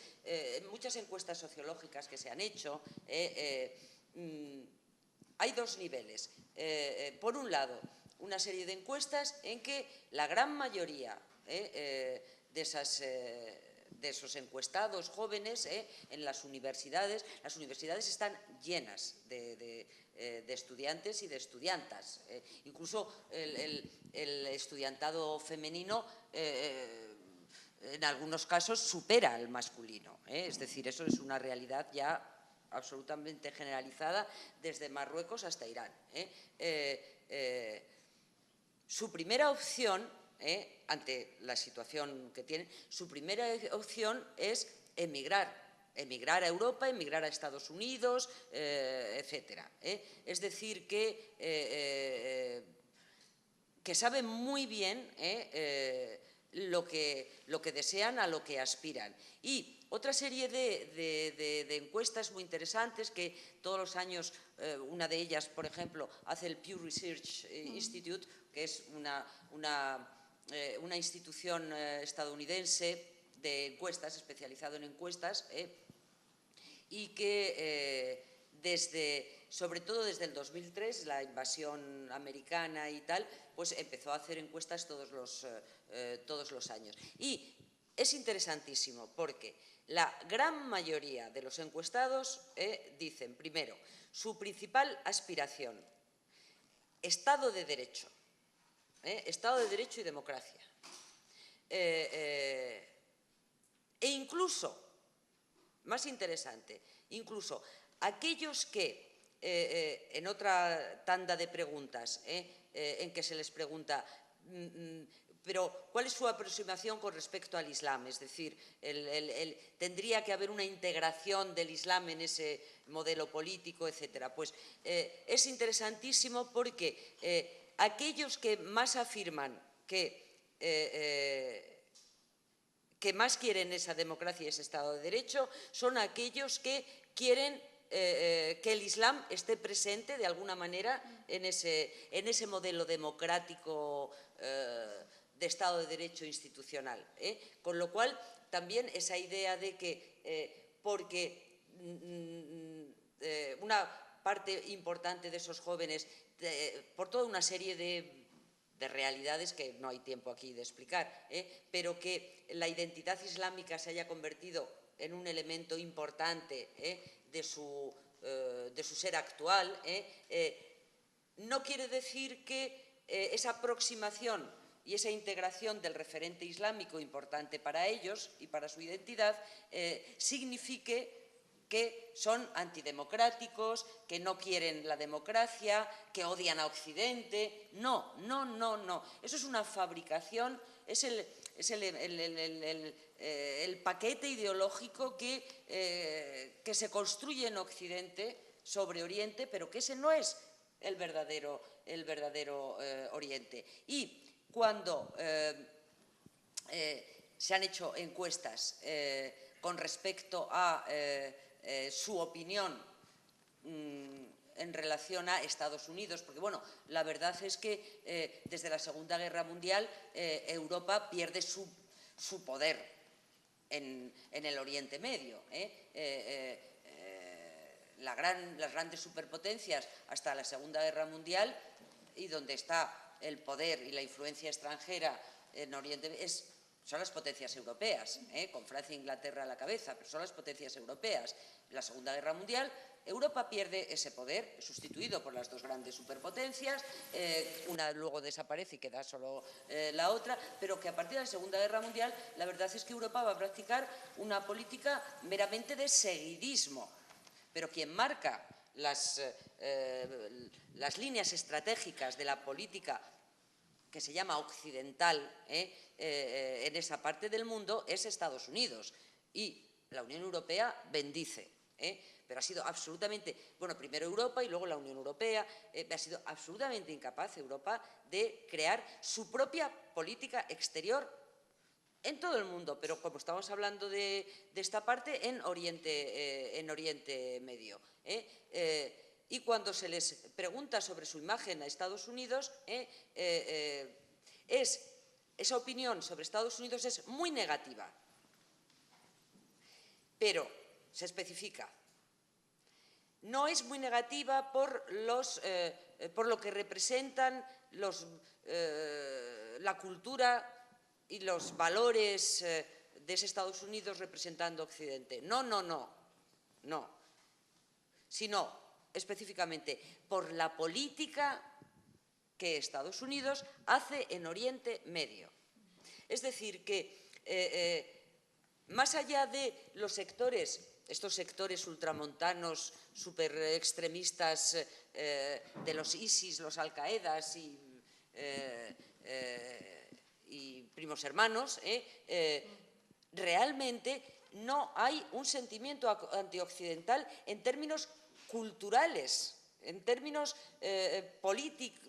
muchas encuestas sociológicas que se han hecho, hay dos niveles. Por un lado, una serie de encuestas en que la gran mayoría de esos encuestados jóvenes en las universidades están llenas de estudiantes y de estudiantas. Incluso el estudiantado femenino en algunos casos supera al masculino. Es decir, eso es una realidad ya absolutamente generalizada desde Marruecos hasta Irán. Su primera opción, ante la situación que tienen, su primera opción es emigrar a Europa, emigrar a Estados Unidos, etcétera. Es decir, que saben muy bien lo que desean, a lo que aspiran. Y otra serie de encuestas muy interesantes que todos los años, una de ellas, por ejemplo, hace el Pew Research Institute, que es una institución estadounidense de encuestas, especializado en encuestas, y que sobre todo desde el 2003, la invasión americana y tal, pues empezó a hacer encuestas todos los años. Y es interesantísimo porque la gran mayoría de los encuestados dicen, primero, su principal aspiración, Estado de Derecho, Estado de Derecho y democracia. E incluso, más interesante, incluso aquellos que en otra tanda de preguntas en que se les pregunta pero ¿cuál es su aproximación con respecto al Islam? Es decir, ¿tendría que haber una integración del Islam en ese modelo político, etcétera? Pues es interesantísimo porque aquellos que más afirman que más quieren esa democracia y ese Estado de Derecho son aquellos que quieren que el Islam esté presente de alguna manera en ese modelo democrático de Estado de Derecho institucional. Con lo cual, también esa idea de que porque una parte importante de esos jóvenes, por toda una serie de realidades que no hay tiempo aquí de explicar, pero que la identidad islámica se haya convertido en un elemento importante de su ser actual, no quiere decir que esa aproximación y esa integración del referente islámico importante para ellos y para su identidad signifique que son antidemocráticos, que no quieren la democracia, que odian a Occidente. No, no, no, no. Eso es una fabricación, es el paquete ideológico que se construye en Occidente sobre Oriente, pero que ese no es el verdadero Oriente. Y cuando se han hecho encuestas con respecto a su opinión en relación a Estados Unidos, porque bueno, la verdad es que desde la Segunda Guerra Mundial Europa pierde su poder en el Oriente Medio. Las grandes superpotencias hasta la Segunda Guerra Mundial, y donde está el poder y la influencia extranjera en Oriente Medio, son las potencias europeas, con Francia e Inglaterra a la cabeza, pero son las potencias europeas. En la Segunda Guerra Mundial, Europa pierde ese poder, sustituido por las dos grandes superpotencias, una luego desaparece y queda solo la otra, pero que a partir de la Segunda Guerra Mundial, la verdad es que Europa va a practicar una política meramente de seguidismo, pero quien marca las líneas estratégicas de la política que se llama occidental en esa parte del mundo es Estados Unidos, y la Unión Europea bendice, pero ha sido absolutamente, bueno, primero Europa y luego la Unión Europea, ha sido absolutamente incapaz Europa de crear su propia política exterior en todo el mundo, pero como estamos hablando de esta parte, en Oriente Medio. Y cuando se les pregunta sobre su imagen a Estados Unidos, esa opinión sobre Estados Unidos es muy negativa, pero se especifica. No es muy negativa por lo que representan la cultura y los valores de ese Estados Unidos representando Occidente. No, no, no, no, sino específicamente por la política que Estados Unidos hace en Oriente Medio. Es decir, que más allá de los sectores, estos sectores ultramontanos, super extremistas de los ISIS, los Al-Qaedas y primos hermanos, realmente no hay un sentimiento antioccidental en términos culturales, en términos políticos,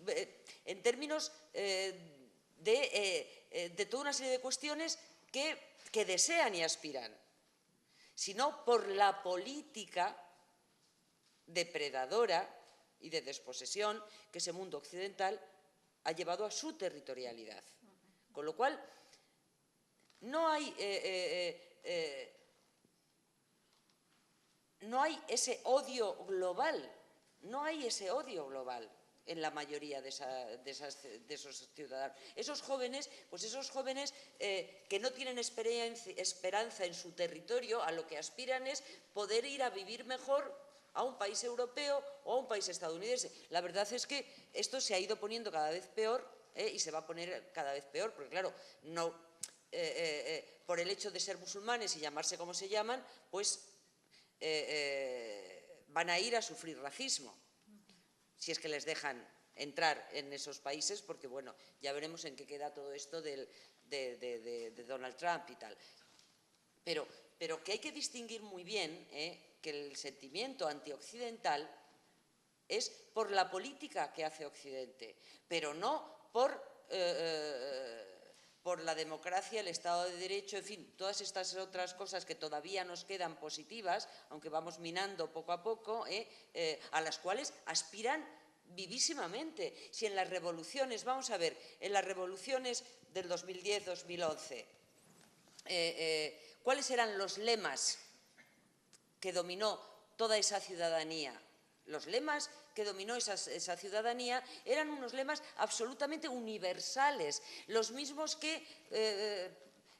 en términos de toda una serie de cuestiones que desean y aspiran. sino por la política depredadora y de desposesión que ese mundo occidental ha llevado a su territorialidad. Con lo cual, no hay ese odio global, no hay ese odio global en la mayoría de esos ciudadanos. Esos jóvenes, que no tienen esperanza en su territorio, a lo que aspiran es poder ir a vivir mejor a un país europeo o a un país estadounidense. La verdad es que esto se ha ido poniendo cada vez peor y se va a poner cada vez peor, porque claro, no, por el hecho de ser musulmanes y llamarse como se llaman, pues van a ir a sufrir racismo, si es que les dejan entrar en esos países, porque bueno, ya veremos en qué queda todo esto de Donald Trump y tal. Pero que hay que distinguir muy bien que el sentimiento antioccidental es por la política que hace Occidente, pero no por la democracia, el Estado de Derecho, en fin, todas estas otras cosas que todavía nos quedan positivas, aunque vamos minando poco a poco, a las cuales aspiran vivísimamente. Si en las revoluciones, vamos a ver, en las revoluciones del 2010-2011, ¿cuáles eran los lemas que dominó toda esa ciudadanía? Los lemas que dominó esa ciudadanía eran unos lemas absolutamente universales, los mismos que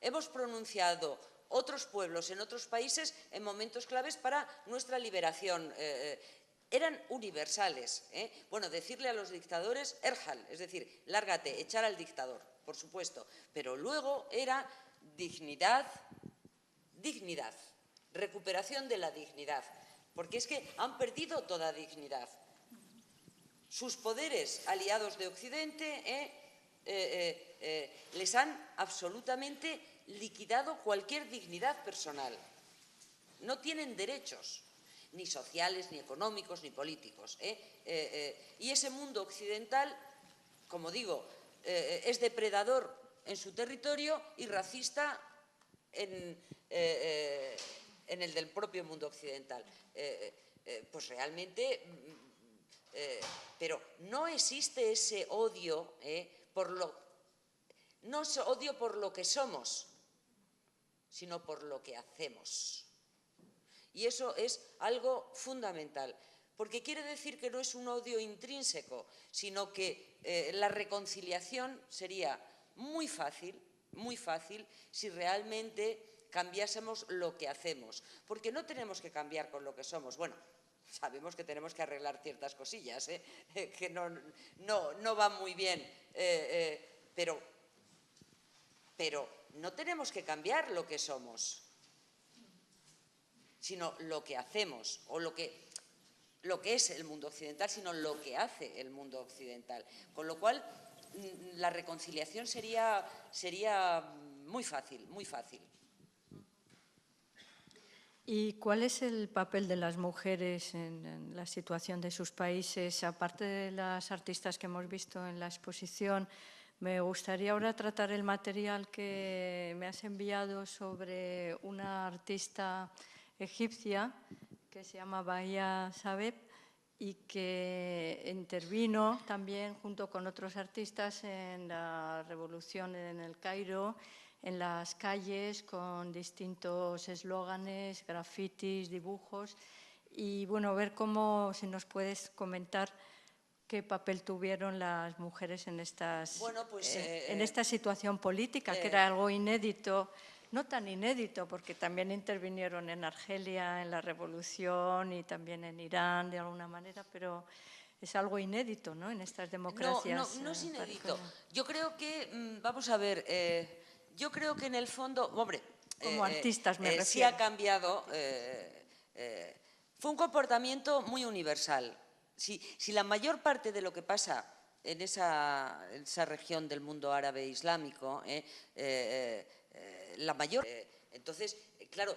hemos pronunciado otros pueblos en otros países en momentos claves para nuestra liberación. Eran universales. Bueno, decirle a los dictadores, Erhal, es decir, lárgate, echar al dictador, por supuesto, pero luego era dignidad, dignidad, recuperación de la dignidad, porque es que han perdido toda dignidad. Sus poderes aliados de Occidente les han absolutamente liquidado cualquier dignidad personal. No tienen derechos, ni sociales, ni económicos, ni políticos. Y ese mundo occidental, como digo, es depredador en su territorio y racista en el del propio mundo occidental. Pues realmente, pero no existe ese odio no es odio por lo que somos, sino por lo que hacemos. Y eso es algo fundamental, porque quiere decir que no es un odio intrínseco, sino que la reconciliación sería muy fácil, si realmente cambiásemos lo que hacemos. Porque no tenemos que cambiar con lo que somos. Bueno, sabemos que tenemos que arreglar ciertas cosillas, que no van muy bien, pero no tenemos que cambiar lo que somos, sino lo que hacemos, o lo que es el mundo occidental, sino lo que hace el mundo occidental. Con lo cual, la reconciliación sería muy fácil, muy fácil. ¿Y cuál es el papel de las mujeres en la situación de sus países? Aparte de las artistas que hemos visto en la exposición, me gustaría ahora tratar el material que me has enviado sobre una artista egipcia que se llama Bahía Sabeb y que intervino también junto con otros artistas en la revolución en el Cairo, en las calles con distintos eslóganes, grafitis, dibujos y bueno, ver cómo, si nos puedes comentar qué papel tuvieron las mujeres en esta situación política, que era algo inédito, no tan inédito, porque también intervinieron en Argelia, en la revolución y también en Irán de alguna manera, pero es algo inédito, ¿no?, en estas democracias. No es inédito. Yo creo que, vamos a ver, yo creo que en el fondo, hombre, como artistas me refiero. sí ha cambiado, fue un comportamiento muy universal. Si la mayor parte de lo que pasa en esa región del mundo árabe islámico, la mayor, entonces, claro,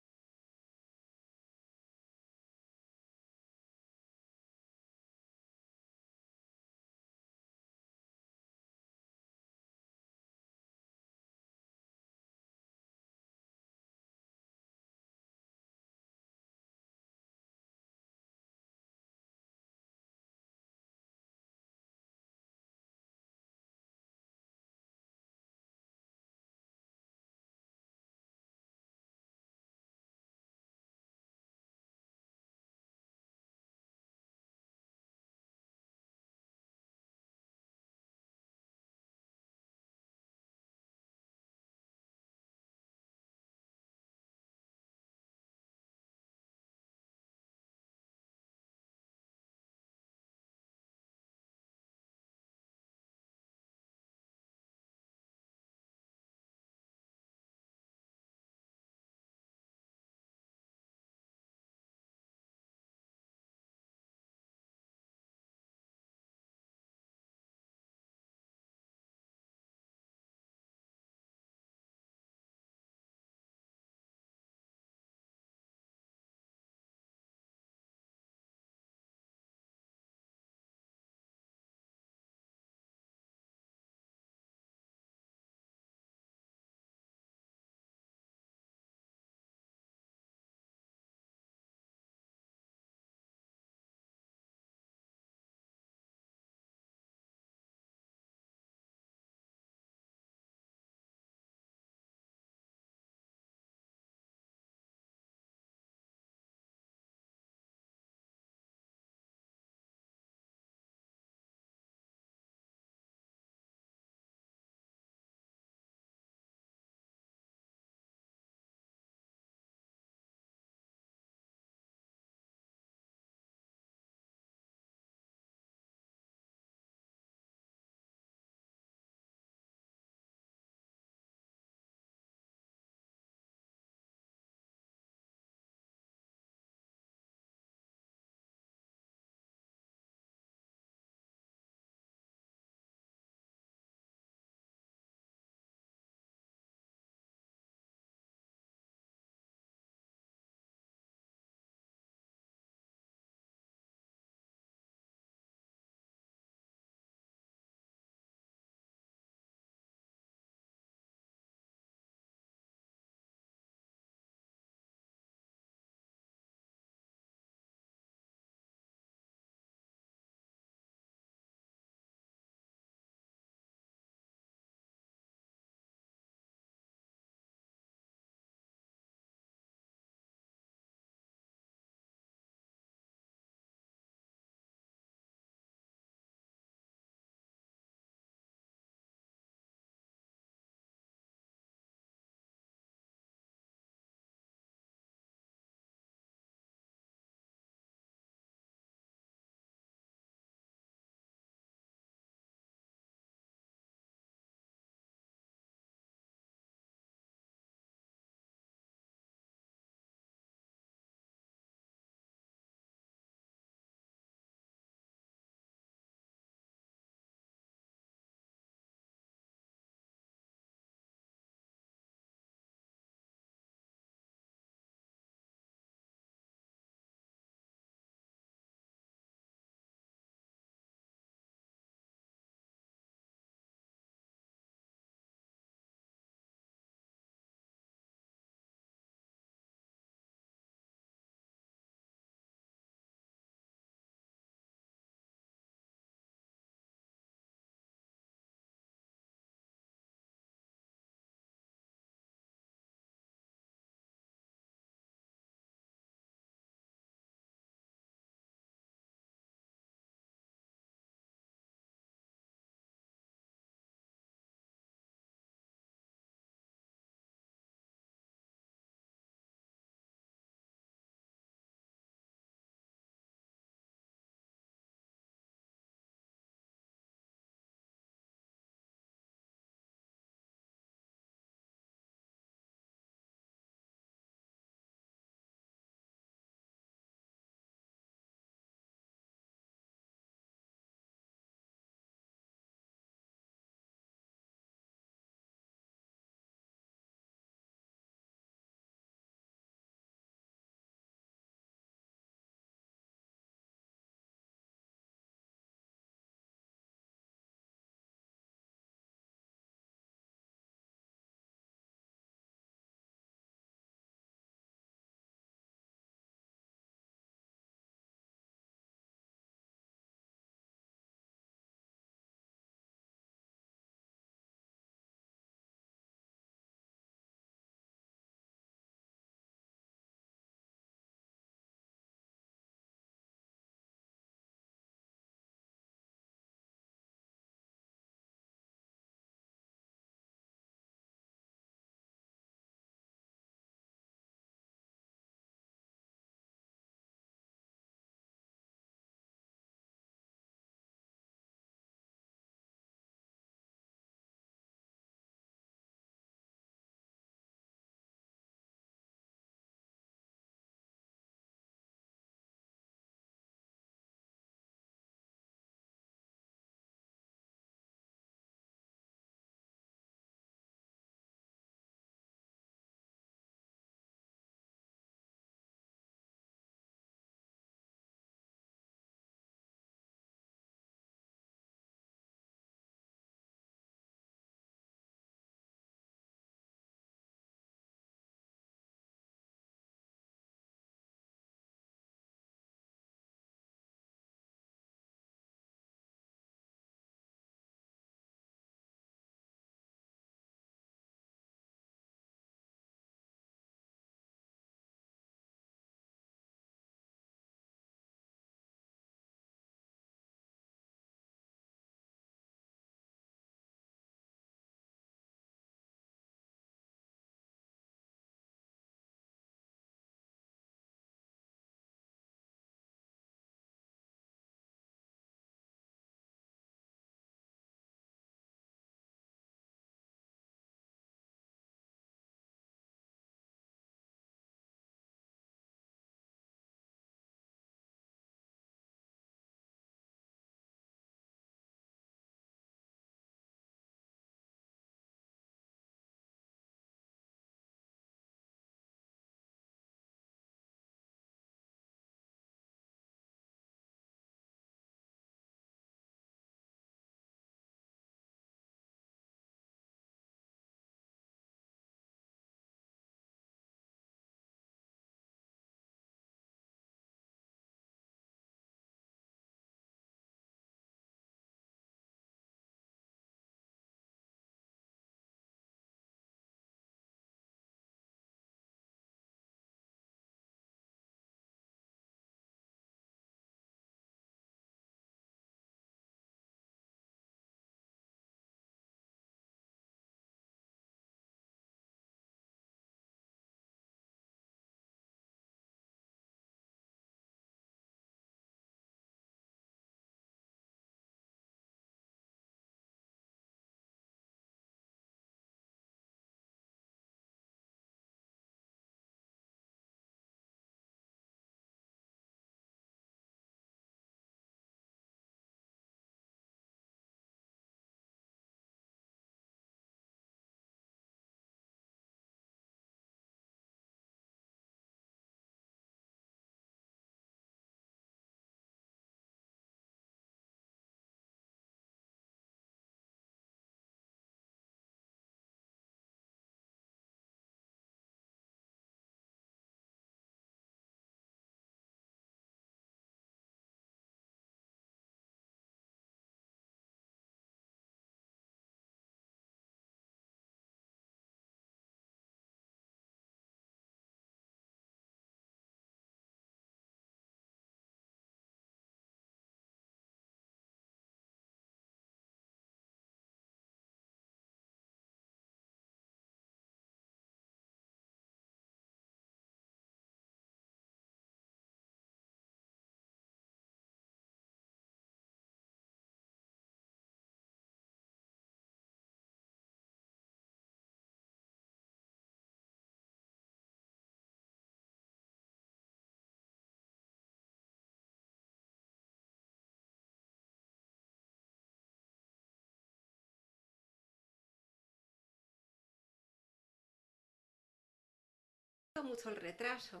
mucho el retraso.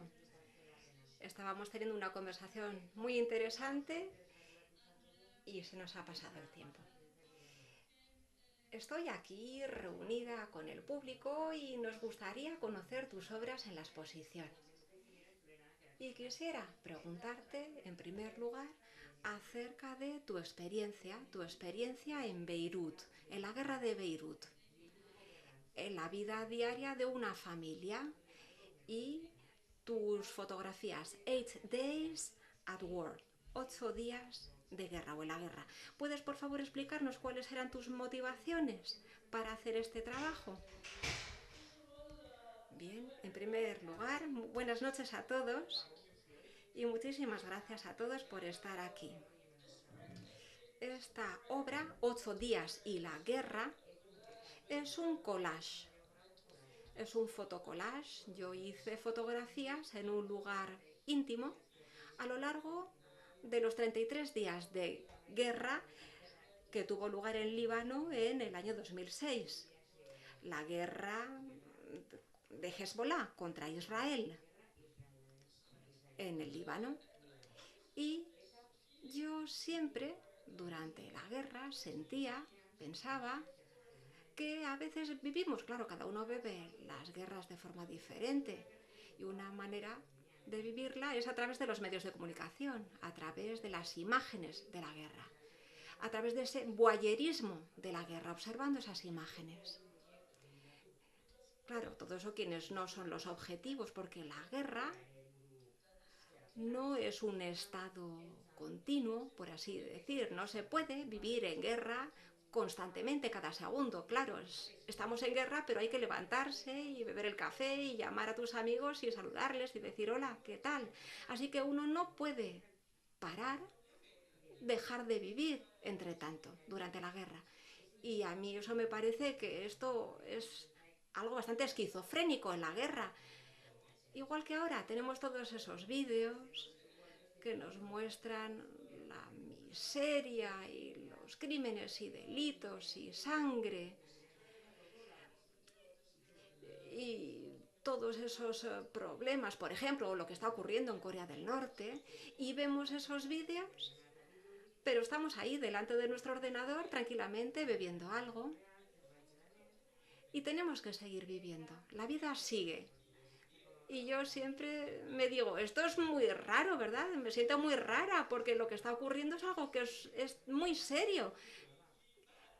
Estábamos teniendo una conversación muy interesante y se nos ha pasado el tiempo. Estoy aquí reunida con el público y nos gustaría conocer tus obras en la exposición. Y quisiera preguntarte, en primer lugar, acerca de tu experiencia en Beirut, en la guerra de Beirut, en la vida diaria de una familia y tus fotografías 8 Days at War, 8 días de guerra o en la guerra. ¿Puedes, por favor, explicarnos cuáles eran tus motivaciones para hacer este trabajo? Bien, en primer lugar, buenas noches a todos y muchísimas gracias a todos por estar aquí. Esta obra, 8 días y la guerra, es un collage. Es un fotocollage. Yo hice fotografías en un lugar íntimo a lo largo de los 33 días de guerra que tuvo lugar en Líbano en el año 2006. La guerra de Hezbollah contra Israel en el Líbano. Y yo siempre, durante la guerra, pensaba que a veces vivimos, claro, cada uno vive las guerras de forma diferente y una manera de vivirla es a través de los medios de comunicación, a través de las imágenes de la guerra, a través de ese voyerismo de la guerra, observando esas imágenes. Claro, todo eso quienes no son los objetivos, porque la guerra no es un estado continuo, por así decir, no se puede vivir en guerra constantemente, cada segundo. Claro, estamos en guerra, pero hay que levantarse y beber el café y llamar a tus amigos y saludarles y decir hola, ¿qué tal? Así que uno no puede parar, dejar de vivir entre tanto durante la guerra. Y a mí eso me parece que esto es algo bastante esquizofrénico en la guerra. Igual que ahora tenemos todos esos vídeos que nos muestran la miseria y los crímenes y delitos y sangre y todos esos problemas, por ejemplo, lo que está ocurriendo en Corea del Norte, y vemos esos vídeos, pero estamos ahí delante de nuestro ordenador tranquilamente bebiendo algo y tenemos que seguir viviendo. La vida sigue. Y yo siempre me digo, esto es muy raro, ¿verdad? Me siento muy rara porque lo que está ocurriendo es algo que es muy serio.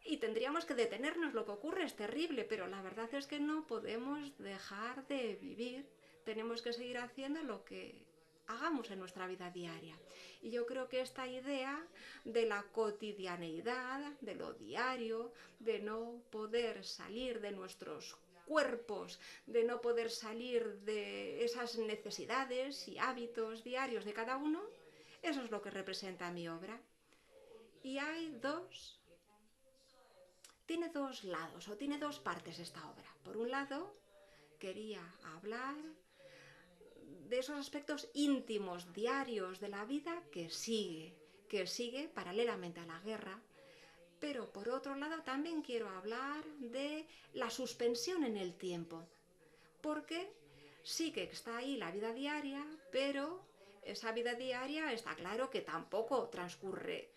Y tendríamos que detenernos, lo que ocurre es terrible, pero la verdad es que no podemos dejar de vivir. Tenemos que seguir haciendo lo que hagamos en nuestra vida diaria. Y yo creo que esta idea de la cotidianeidad, de lo diario, de no poder salir de nuestros cuerpos, de no poder salir de esas necesidades y hábitos diarios de cada uno, eso es lo que representa mi obra. Y tiene dos lados o tiene dos partes esta obra. Por un lado, quería hablar de esos aspectos íntimos, diarios de la vida que sigue paralelamente a la guerra. Pero por otro lado también quiero hablar de la suspensión en el tiempo, porque sí que está ahí la vida diaria, pero esa vida diaria está claro que tampoco transcurre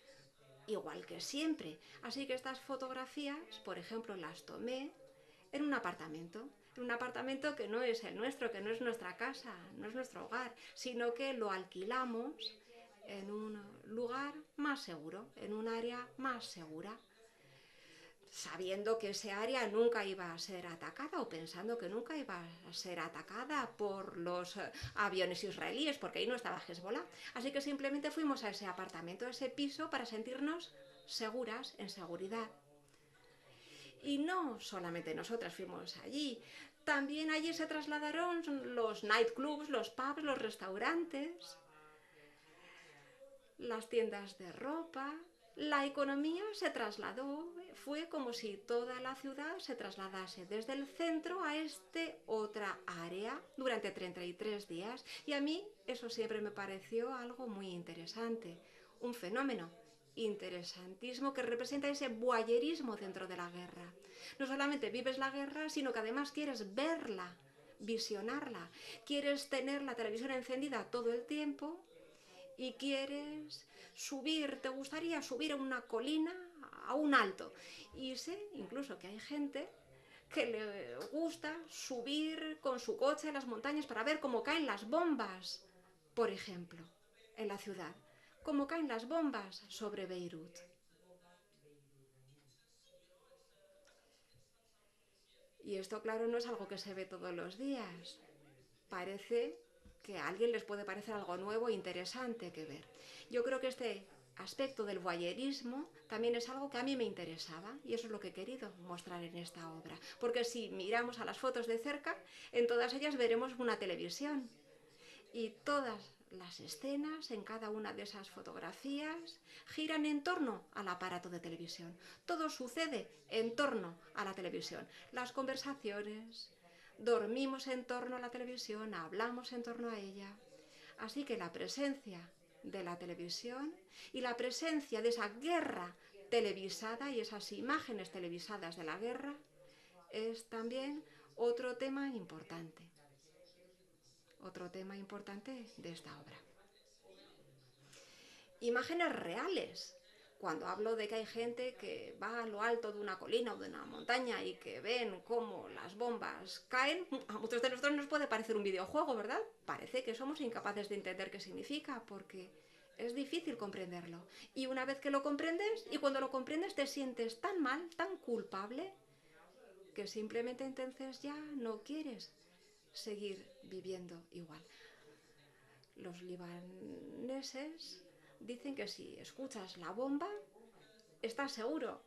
igual que siempre. Así que estas fotografías, por ejemplo, las tomé en un apartamento que no es el nuestro, que no es nuestra casa, no es nuestro hogar, sino que lo alquilamos en un lugar más seguro, en un área más segura, sabiendo que ese área nunca iba a ser atacada o pensando que nunca iba a ser atacada por los aviones israelíes, porque ahí no estaba Hezbollah. Así que simplemente fuimos a ese apartamento, a ese piso, para sentirnos seguras, en seguridad. Y no solamente nosotras fuimos allí, también allí se trasladaron los nightclubs, los pubs, los restaurantes, las tiendas de ropa. La economía se trasladó, fue como si toda la ciudad se trasladase desde el centro a otra área durante 33 días. Y a mí eso siempre me pareció algo muy interesante, un fenómeno interesantísimo que representa ese voyerismo dentro de la guerra. No solamente vives la guerra, sino que además quieres verla, visionarla. Quieres tener la televisión encendida todo el tiempo y quieres subir, te gustaría subir a una colina, a un alto. Y sé incluso que hay gente que le gusta subir con su coche a las montañas para ver cómo caen las bombas, por ejemplo, en la ciudad. Cómo caen las bombas sobre Beirut. Y esto, claro, no es algo que se ve todos los días. Parece que a alguien les puede parecer algo nuevo e interesante que ver. Yo creo que este aspecto del voyerismo también es algo que a mí me interesaba y eso es lo que he querido mostrar en esta obra. Porque si miramos a las fotos de cerca, en todas ellas veremos una televisión y todas las escenas en cada una de esas fotografías giran en torno al aparato de televisión. Todo sucede en torno a la televisión. Las conversaciones, dormimos en torno a la televisión, hablamos en torno a ella. Así que la presencia de la televisión y la presencia de esa guerra televisada y esas imágenes televisadas de la guerra es también otro tema importante. Otro tema importante de esta obra. Imágenes reales. Cuando hablo de que hay gente que va a lo alto de una colina o de una montaña y que ven cómo las bombas caen, a muchos de nosotros nos puede parecer un videojuego, ¿verdad? Parece que somos incapaces de entender qué significa porque es difícil comprenderlo. Y una vez que lo comprendes, y cuando lo comprendes te sientes tan mal, tan culpable, que simplemente entonces ya no quieres seguir viviendo igual. Los libaneses dicen que si escuchas la bomba, estás seguro,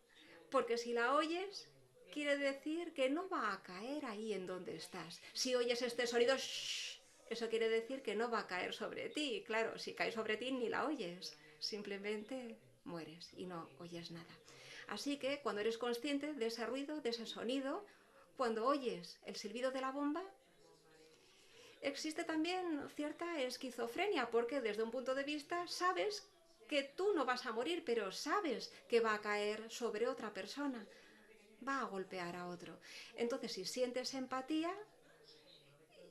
porque si la oyes, quiere decir que no va a caer ahí en donde estás. Si oyes este sonido, shh, eso quiere decir que no va a caer sobre ti. Claro, si cae sobre ti ni la oyes, simplemente mueres y no oyes nada. Así que cuando eres consciente de ese ruido, de ese sonido, cuando oyes el silbido de la bomba, existe también cierta esquizofrenia, porque desde un punto de vista sabes que tú no vas a morir, pero sabes que va a caer sobre otra persona, va a golpear a otro. Entonces, si sientes empatía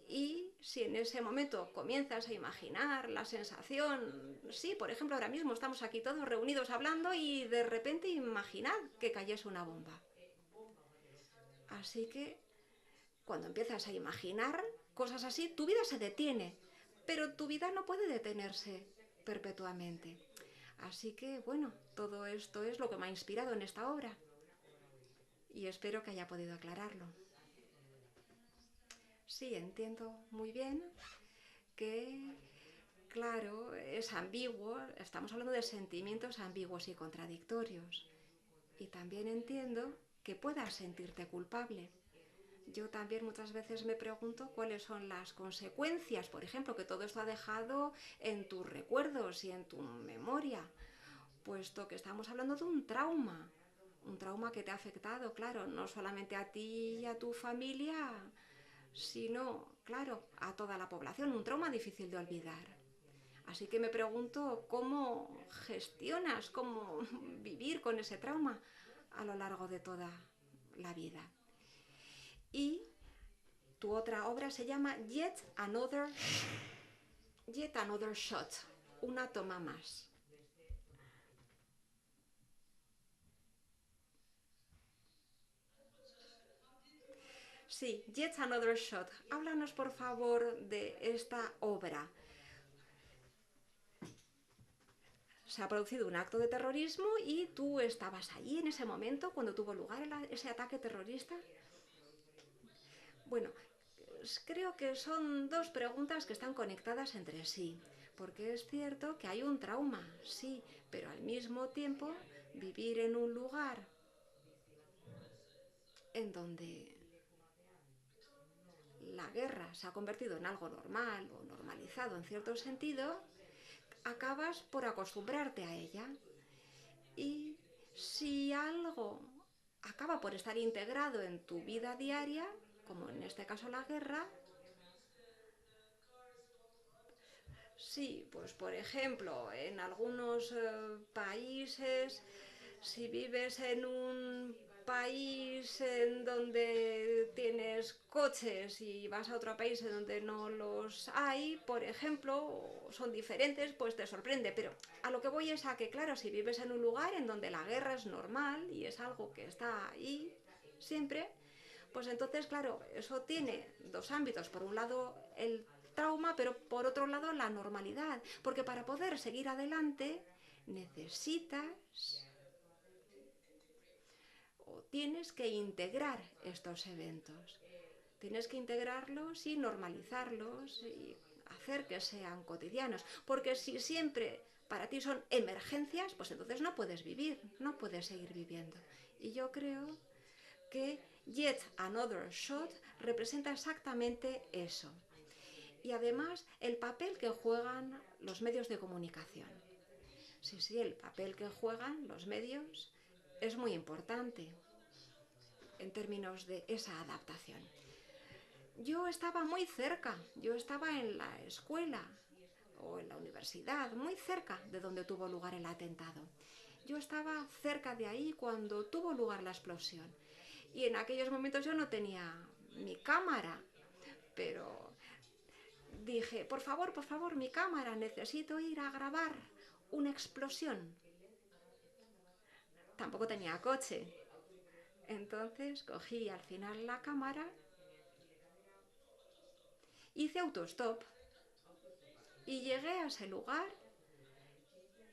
y si en ese momento comienzas a imaginar la sensación, sí, por ejemplo, ahora mismo estamos aquí todos reunidos hablando y de repente imaginad que cayese una bomba. Así que cuando empiezas a imaginar cosas así, tu vida se detiene, pero tu vida no puede detenerse perpetuamente. Así que, bueno, todo esto es lo que me ha inspirado en esta obra y espero que haya podido aclararlo. Sí, entiendo muy bien que, claro, es ambiguo, estamos hablando de sentimientos ambiguos y contradictorios. Y también entiendo que puedas sentirte culpable. Yo también muchas veces me pregunto cuáles son las consecuencias, por ejemplo, que todo esto ha dejado en tus recuerdos y en tu memoria, puesto que estamos hablando de un trauma que te ha afectado, claro, no solamente a ti y a tu familia, sino, claro, a toda la población, un trauma difícil de olvidar. Así que me pregunto cómo gestionas, cómo vivir con ese trauma a lo largo de toda la vida. Y tu otra obra se llama Yet Another Shot, una toma más. Sí, Yet Another Shot. Háblanos, por favor, de esta obra. Se ha producido un acto de terrorismo y tú estabas allí en ese momento cuando tuvo lugar ese ataque terrorista. Bueno, creo que son dos preguntas que están conectadas entre sí, porque es cierto que hay un trauma, sí, pero al mismo tiempo vivir en un lugar en donde la guerra se ha convertido en algo normal o normalizado en cierto sentido, acabas por acostumbrarte a ella. Y si algo acaba por estar integrado en tu vida diaria, como en este caso la guerra, sí, pues por ejemplo, en algunos países, si vives en un país en donde tienes coches y vas a otro país en donde no los hay, por ejemplo, o son diferentes, pues te sorprende. Pero a lo que voy es a que, claro, si vives en un lugar en donde la guerra es normal y es algo que está ahí siempre, pues entonces, claro, eso tiene dos ámbitos. Por un lado, el trauma, pero por otro lado, la normalidad. Porque para poder seguir adelante necesitas o tienes que integrar estos eventos. Tienes que integrarlos y normalizarlos y hacer que sean cotidianos. Porque si siempre para ti son emergencias, pues entonces no puedes vivir, no puedes seguir viviendo. Y yo creo que Yet Another Shot representa exactamente eso. Y además el papel que juegan los medios de comunicación. Sí, el papel que juegan los medios es muy importante en términos de esa adaptación. Yo estaba muy cerca, yo estaba en la escuela o en la universidad, muy cerca de donde tuvo lugar el atentado. Yo estaba cerca de ahí cuando tuvo lugar la explosión. Y en aquellos momentos yo no tenía mi cámara, pero dije, por favor, mi cámara, necesito ir a grabar una explosión. Tampoco tenía coche. Entonces cogí al final la cámara, hice autostop y llegué a ese lugar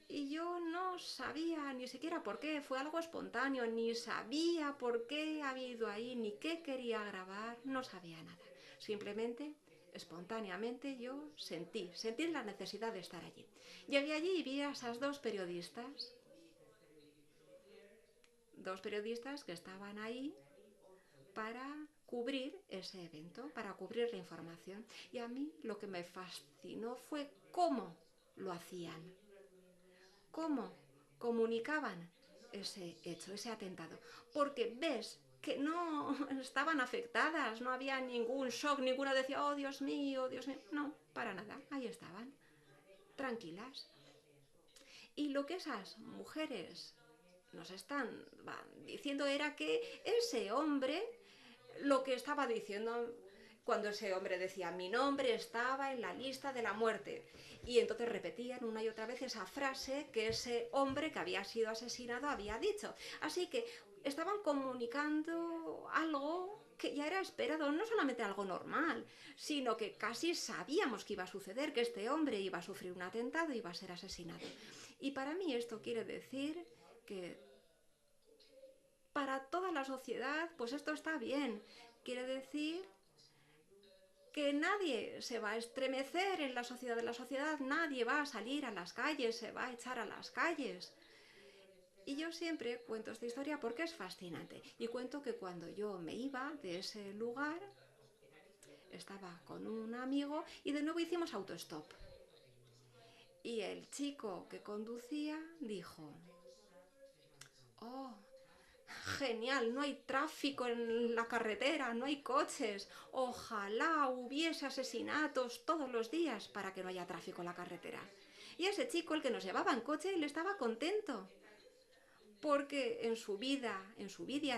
y yo no sabía ni siquiera por qué, fue algo espontáneo, ni sabía por qué había ido ahí, ni qué quería grabar, no sabía nada. Simplemente, espontáneamente, yo sentí la necesidad de estar allí. Llegué allí y vi a esas dos periodistas que estaban ahí para cubrir ese evento, para cubrir la información. Y a mí lo que me fascinó fue cómo lo hacían, cómo comunicaban ese hecho, ese atentado. Porque ves que no estaban afectadas, no había ningún shock, ninguna decía, oh Dios mío, no, para nada, ahí estaban, tranquilas. Y lo que esas mujeres nos estaban diciendo era que ese hombre, lo que estaba diciendo cuando ese hombre decía mi nombre estaba en la lista de la muerte, y entonces repetían una y otra vez esa frase que ese hombre que había sido asesinado había dicho. Así que estaban comunicando algo que ya era esperado, no solamente algo normal, sino que casi sabíamos que iba a suceder, que este hombre iba a sufrir un atentado y iba a ser asesinado. Y para mí esto quiere decir que para toda la sociedad, pues esto está bien. Quiere decir que nadie se va a estremecer en la sociedad, nadie va a salir a las calles, se va a echar a las calles. Y yo siempre cuento esta historia porque es fascinante. Y cuento que cuando yo me iba de ese lugar, estaba con un amigo y de nuevo hicimos autostop. Y el chico que conducía dijo, oh, genial, no hay tráfico en la carretera, no hay coches. Ojalá hubiese asesinatos todos los días para que no haya tráfico en la carretera. Y ese chico, el que nos llevaba en coche, él estaba contento. Porque en su vida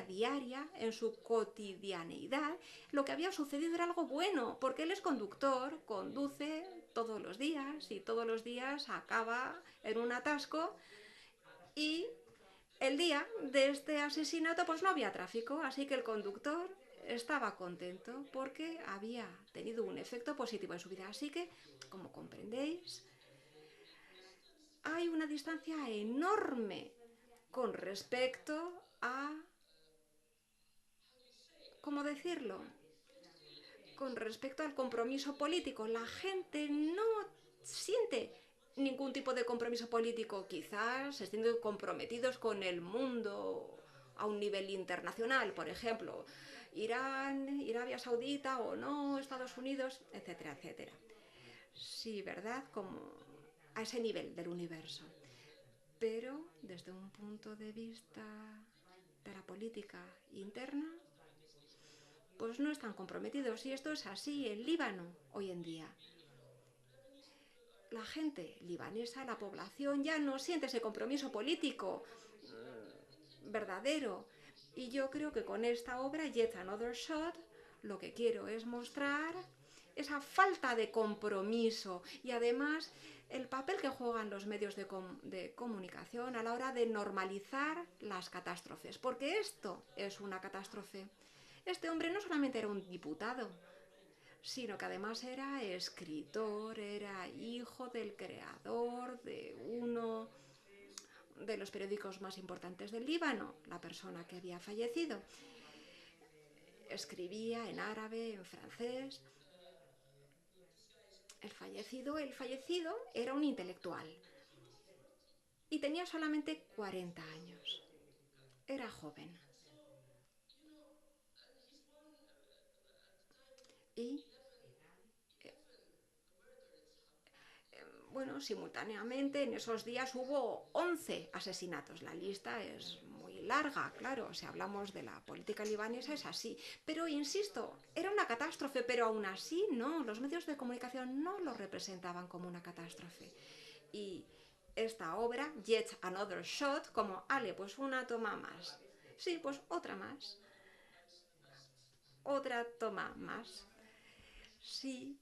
diaria, en su cotidianeidad, lo que había sucedido era algo bueno, porque él es conductor, conduce todos los días y todos los días acaba en un atasco y el día de este asesinato pues no había tráfico, así que el conductor estaba contento porque había tenido un efecto positivo en su vida. Así que, como comprendéis, hay una distancia enorme con respecto a, ¿cómo decirlo?, con respecto al compromiso político. La gente no siente ningún tipo de compromiso político, quizás estén comprometidos con el mundo a un nivel internacional, por ejemplo, Irán, Arabia Saudita o no, Estados Unidos, etcétera, etcétera. Sí, ¿verdad? Como a ese nivel del universo. Pero desde un punto de vista de la política interna, pues no están comprometidos. Y esto es así en Líbano hoy en día. La gente libanesa, la población, ya no siente ese compromiso político verdadero. Y yo creo que con esta obra, Yet Another Shot, lo que quiero es mostrar esa falta de compromiso y además el papel que juegan los medios de comunicación a la hora de normalizar las catástrofes, porque esto es una catástrofe. Este hombre no solamente era un diputado, sino que además era escritor, era hijo del creador de uno de los periódicos más importantes del Líbano, la persona que había fallecido. Escribía en árabe, en francés. El fallecido era un intelectual y tenía solamente 40 años. Era joven. Y bueno, simultáneamente en esos días hubo 11 asesinatos. La lista es muy larga, claro, si hablamos de la política libanesa es así. Pero insisto, era una catástrofe, pero aún así no, los medios de comunicación no lo representaban como una catástrofe. Y esta obra, Yet Another Shot, como, pues una toma más. Sí, pues otra más. Otra toma más. Sí,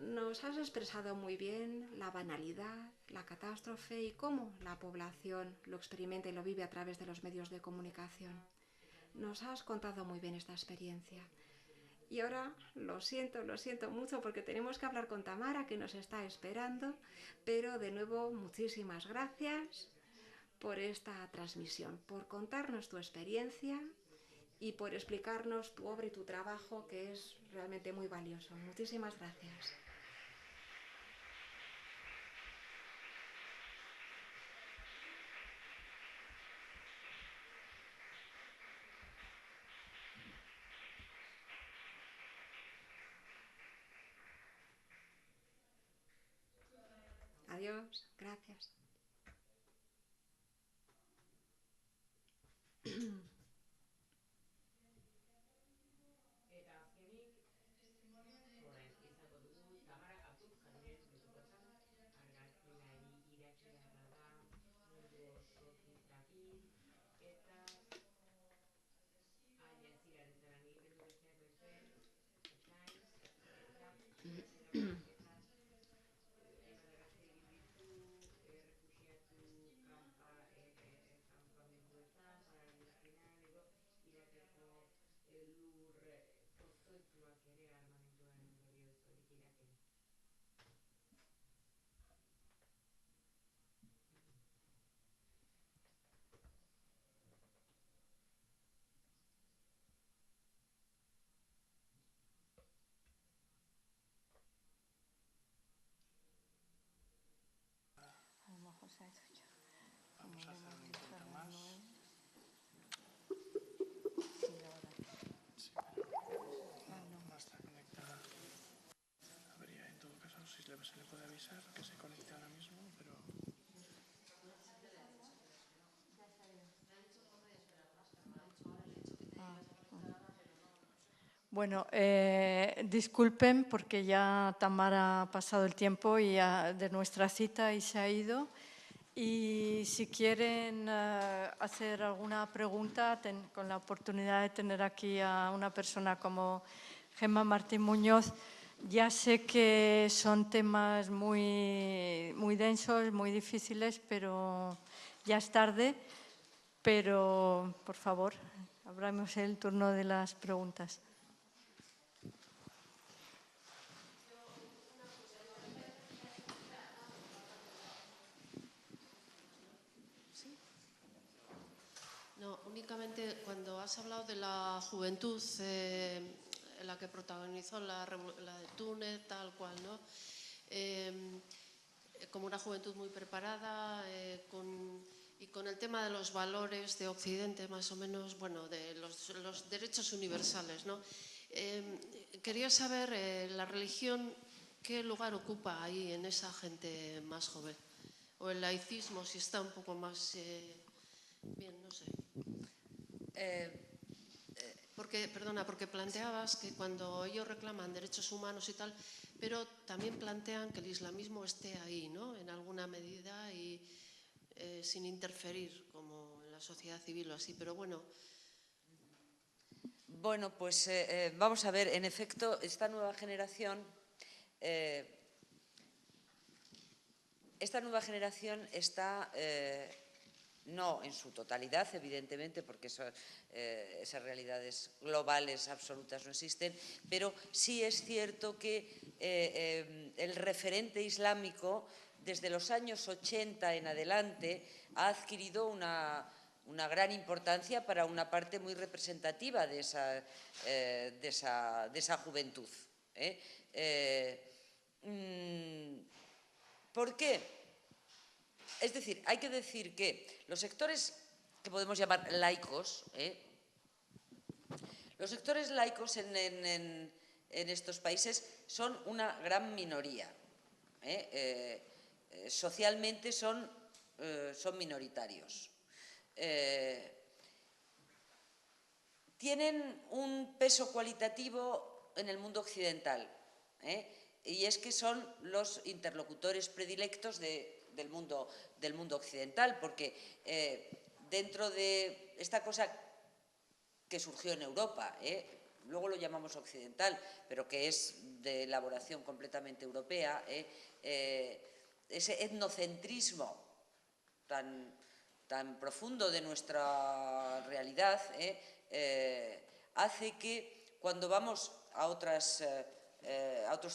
nos has expresado muy bien la banalidad, la catástrofe y cómo la población lo experimenta y lo vive a través de los medios de comunicación. Nos has contado muy bien esta experiencia. Y ahora lo siento mucho porque tenemos que hablar con Tamara que nos está esperando, pero de nuevo muchísimas gracias por esta transmisión, por contarnos tu experiencia y por explicarnos tu obra y tu trabajo que es realmente muy valioso. Muchísimas gracias. Adiós, gracias. Vamos a hacer un intento más. Sí, pero no está conectada. Habría en todo caso, si se le puede avisar que se conecte ahora mismo, pero... Bueno, disculpen porque ya Tamara ha pasado el tiempo de nuestra cita y se ha ido. Y si quieren hacer alguna pregunta, con la oportunidad de tener aquí a una persona como Gemma Martín Muñoz, ya sé que son temas muy, muy densos, muy difíciles, pero ya es tarde. Pero, por favor, abramos el turno de las preguntas. No, únicamente cuando has hablado de la juventud, la que protagonizó la de Túnez, tal cual, ¿no? Como una juventud muy preparada, y con el tema de los valores de Occidente, más o menos, bueno, de los derechos universales, ¿no? Quería saber la religión, ¿qué lugar ocupa ahí en esa gente más joven? O el laicismo, si está un poco más... bien, no sé. Porque planteabas que cuando ellos reclaman derechos humanos y tal, pero también plantean que el islamismo esté ahí, ¿no? En alguna medida y sin interferir, como en la sociedad civil o así. Pero bueno, Bueno, pues vamos a ver, en efecto, esta nueva generación está, no en su totalidad, evidentemente, porque esas realidades globales absolutas no existen, pero sí es cierto que el referente islámico, desde los años 80 en adelante, ha adquirido una gran importancia para una parte muy representativa de esa juventud. ¿Por qué? Es decir, hay que decir que los sectores que podemos llamar laicos, los sectores laicos en estos países son una gran minoría. Socialmente son minoritarios. Tienen un peso cualitativo en el mundo occidental, y es que son los interlocutores predilectos del mundo occidental, porque dentro de esta cosa que surgió en Europa, luego lo llamamos occidental, pero que es de elaboración completamente europea, ese etnocentrismo tan profundo de nuestra realidad, hace que cuando vamos a otros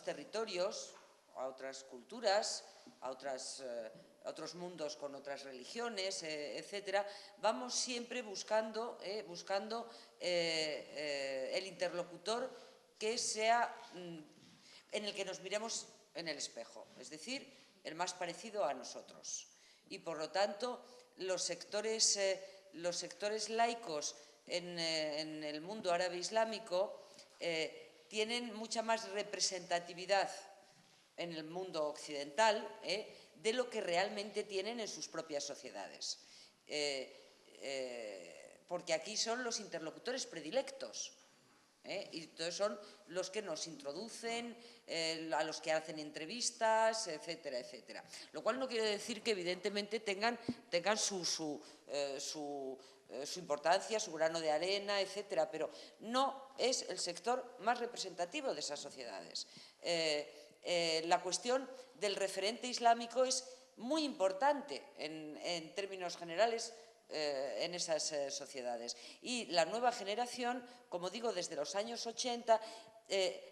territorios, a otras culturas, a otros mundos con otras religiones, etcétera, vamos siempre buscando el interlocutor que sea en el que nos miremos en el espejo, es decir, el más parecido a nosotros. Y por lo tanto, los sectores laicos en el mundo árabe islámico tienen mucha más representatividad en el mundo occidental de lo que realmente tienen en sus propias sociedades. Porque aquí son los interlocutores predilectos. Y entonces son los que nos introducen, a los que hacen entrevistas, etcétera, etcétera. Lo cual no quiere decir que evidentemente tengan su importancia, su grano de arena, etcétera, pero no es el sector más representativo de esas sociedades. La cuestión del referente islámico es muy importante en términos generales en esas sociedades. Y la nueva generación, como digo, desde los años 80,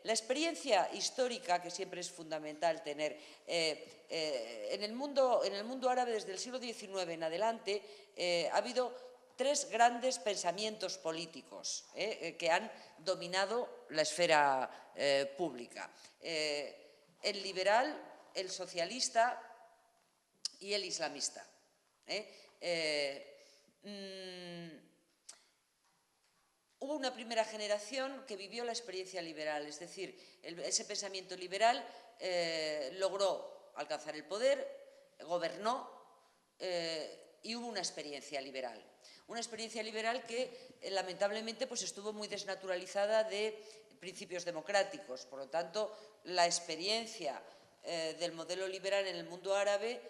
la experiencia histórica, que siempre es fundamental tener, en el mundo árabe desde el siglo XIX en adelante ha habido tres grandes pensamientos políticos que han dominado la esfera pública. El liberal, el socialista y el islamista. Hubo una primera generación que vivió la experiencia liberal, es decir, ese pensamiento liberal logró alcanzar el poder, gobernó y hubo una experiencia liberal. Una experiencia liberal que lamentablemente pues, estuvo muy desnaturalizada de principios democráticos. Por lo tanto, la experiencia del modelo liberal en el mundo árabe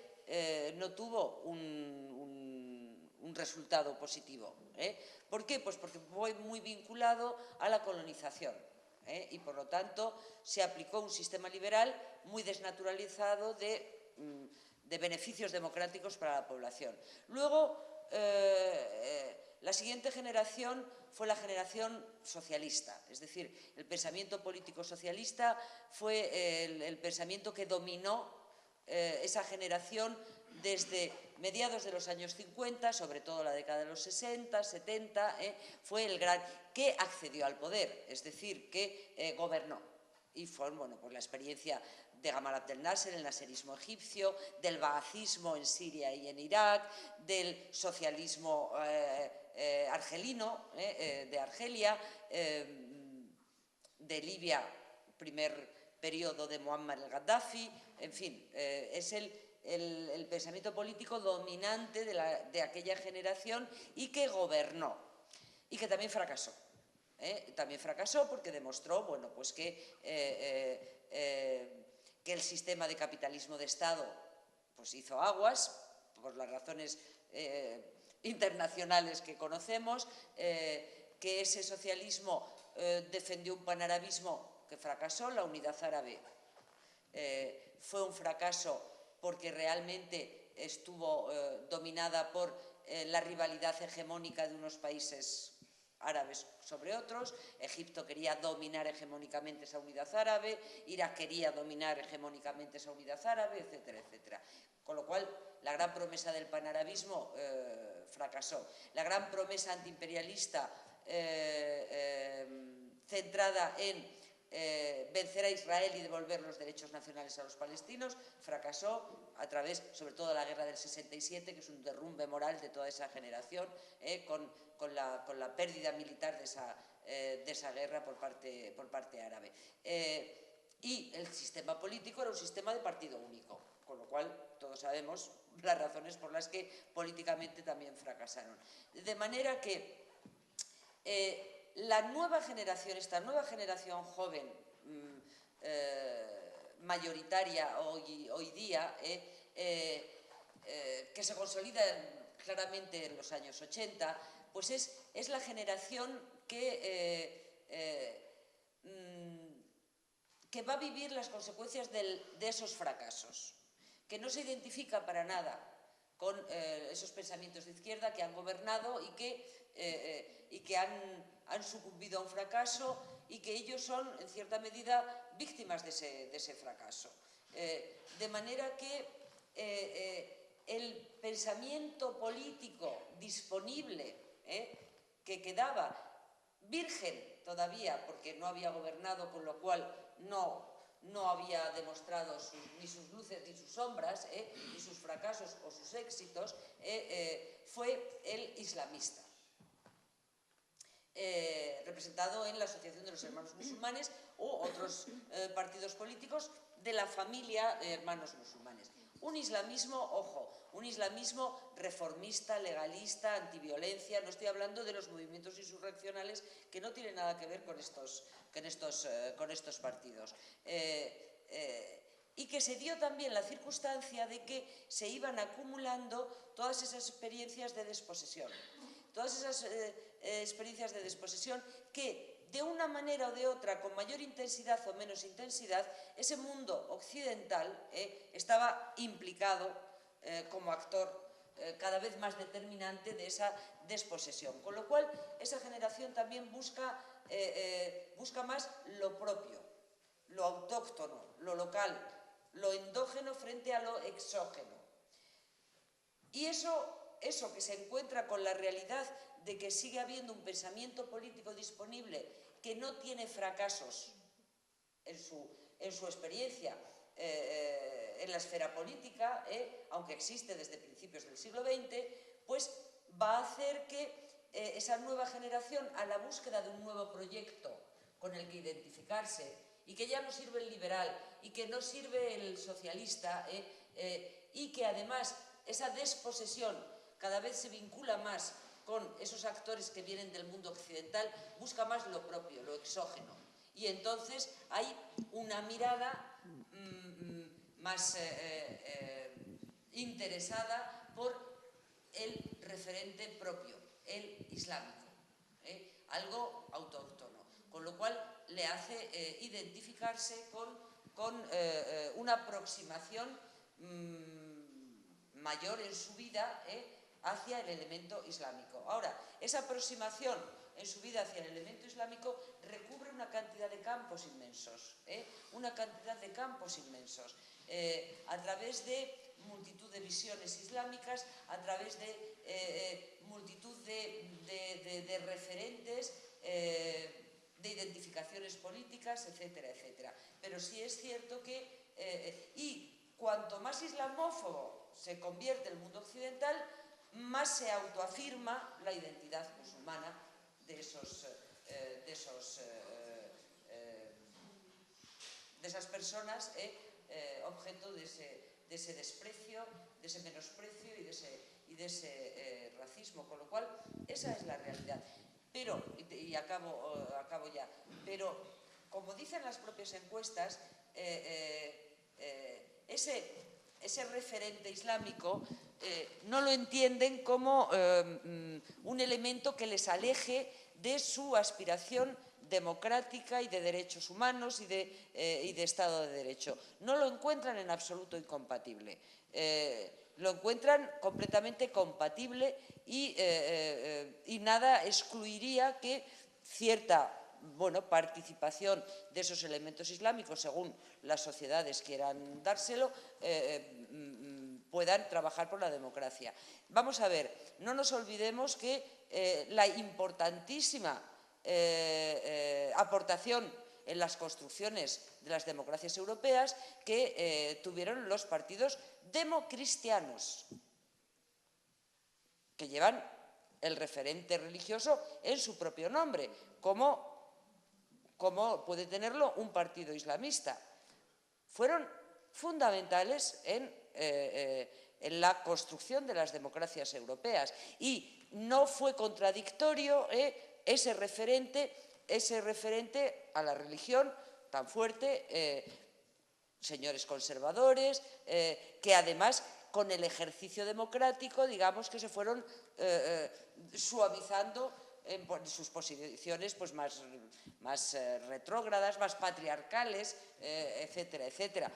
no tuvo un resultado positivo. ¿Por qué? Pues porque fue muy vinculado a la colonización. Y por lo tanto se aplicó un sistema liberal muy desnaturalizado de beneficios democráticos para la población. Luego, la siguiente generación fue la generación socialista, es decir, el pensamiento político socialista fue el pensamiento que dominó esa generación desde mediados de los años 50, sobre todo la década de los 60, 70, fue el gran que accedió al poder, es decir, que gobernó. Y fue pues la experiencia de Gamal Abdel Nasser, el naserismo egipcio, del baathismo en Siria y en Irak, del socialismo argelino, de Argelia, de Libia, primer periodo de Muammar el-Gaddafi, en fin, es el pensamiento político dominante de aquella generación y que gobernó y que también fracasó. También fracasó porque demostró pues que el sistema de capitalismo de Estado pues hizo aguas por las razones internacionales que conocemos, que ese socialismo defendió un panarabismo que fracasó, la unidad árabe fue un fracaso porque realmente estuvo dominada por la rivalidad hegemónica de unos países árabes sobre otros. Egipto quería dominar hegemónicamente esa unidad árabe, Irak quería dominar hegemónicamente esa unidad árabe, etcétera, etcétera. Con lo cual, la gran promesa del panarabismo fracasó. La gran promesa antiimperialista centrada en vencer a Israel y devolver los derechos nacionales a los palestinos fracasó a través, sobre todo, de la guerra del 67, que es un derrumbe moral de toda esa generación, con la pérdida militar de esa guerra por parte árabe. Y el sistema político era un sistema de partido único, con lo cual todos sabemos las razones por las que políticamente también fracasaron. De manera que la nueva generación, esta nueva generación joven, mayoritaria hoy día, que se consolida claramente en los años 80, pues es la generación que va a vivir las consecuencias de esos fracasos, que no se identifica para nada con esos pensamientos de izquierda que han gobernado y que han sucumbido a un fracaso y que ellos son, en cierta medida, víctimas de ese fracaso. De manera que el pensamiento político disponible que quedaba virgen todavía, porque no había gobernado, con lo cual no había demostrado ni sus luces ni sus sombras, ni sus fracasos o sus éxitos, fue el islamista, representado en la Asociación de los Hermanos Musulmanes u otros partidos políticos de la familia de hermanos musulmanes. Un islamismo, ojo, un islamismo reformista, legalista, antiviolencia. No estoy hablando de los movimientos insurreccionales que no tienen nada que ver con estos partidos. Y que se dio también la circunstancia de que se iban acumulando todas esas experiencias de desposesión. Todas esas experiencias de desposesión que, de una manera o de otra, con mayor intensidad o menos intensidad, ese mundo occidental estaba implicado como actor cada vez más determinante de esa desposesión. Con lo cual, esa generación también busca más lo propio, lo autóctono, lo local, lo endógeno frente a lo exógeno. Y eso que se encuentra con la realidad de que sigue habiendo un pensamiento político disponible que no tiene fracasos en su experiencia en la esfera política, aunque existe desde principios del siglo XX, pues va a hacer que esa nueva generación, a la búsqueda de un nuevo proyecto con el que identificarse, y que ya no sirve el liberal, y que no sirve el socialista, y que además esa desposesión cada vez se vincula más con esos actores que vienen del mundo occidental, busca más lo propio, lo exógeno. Y entonces hay una mirada más interesada por el referente propio, el islámico, algo autóctono, con lo cual le hace identificarse con una aproximación mayor en su vida hacia el elemento islámico. Ahora, esa aproximación en su vida hacia el elemento islámico recubre una cantidad de campos inmensos, a través de multitud de visiones islámicas, a través de multitud de referentes, de identificaciones políticas, etcétera, etcétera. Pero sí es cierto que, y cuanto más islamófobo se convierte el mundo occidental, más se autoafirma la identidad musulmana de esas personas, objeto de ese desprecio, de ese menosprecio y de ese racismo. Con lo cual, esa es la realidad. Pero, y acabo ya, pero como dicen las propias encuestas, ese referente islámico no lo entienden como un elemento que les aleje de su aspiración democrática y de derechos humanos y de Estado de Derecho. No lo encuentran en absoluto incompatible. Lo encuentran completamente compatible y nada excluiría que cierta participación de esos elementos islámicos, según las sociedades quieran dárselo, puedan trabajar por la democracia. Vamos a ver, no nos olvidemos que la importantísima aportación en las construcciones de las democracias europeas que tuvieron los partidos democristianos, que llevan el referente religioso en su propio nombre, como puede tenerlo un partido islamista. Fueron fundamentales en la construcción de las democracias europeas y no fue contradictorio ese referente a la religión tan fuerte, señores conservadores, que además con el ejercicio democrático, digamos que se fueron suavizando en sus posiciones pues, más retrógradas, más patriarcales, etcétera, etcétera.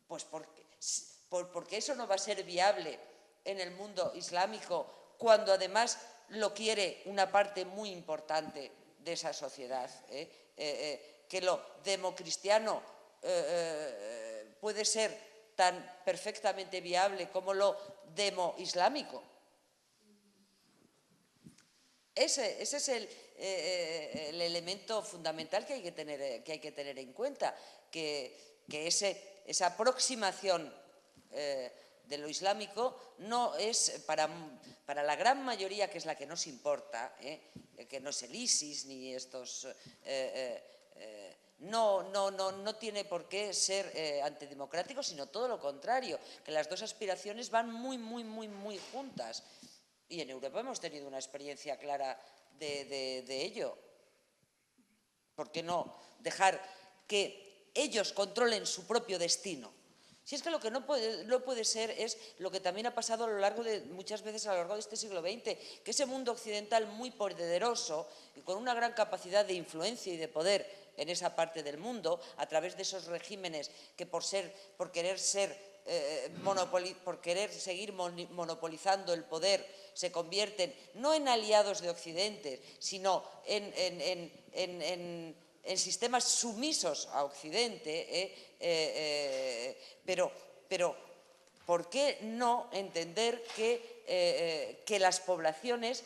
Pues porque eso no va a ser viable en el mundo islámico cuando además lo quiere una parte muy importante de esa sociedad, que lo democristiano puede ser tan perfectamente viable como lo demoislámico. Ese es el elemento fundamental que hay que tener en cuenta, que esa aproximación de lo islámico no es para la gran mayoría, que es la que nos importa, que no es el ISIS ni estos, no tiene por qué ser antidemocrático, sino todo lo contrario, que las dos aspiraciones van muy, muy, muy, muy juntas. Y en Europa hemos tenido una experiencia clara de ello. ¿Por qué no dejar que ellos controlen su propio destino? Si es que lo que no puede ser es lo que también ha pasado muchas veces a lo largo de este siglo XX, que ese mundo occidental muy poderoso y con una gran capacidad de influencia y de poder en esa parte del mundo, a través de esos regímenes que por querer seguir monopolizando el poder, se convierten no en aliados de Occidente, sino en sistemas sumisos a Occidente, pero ¿por qué no entender que las poblaciones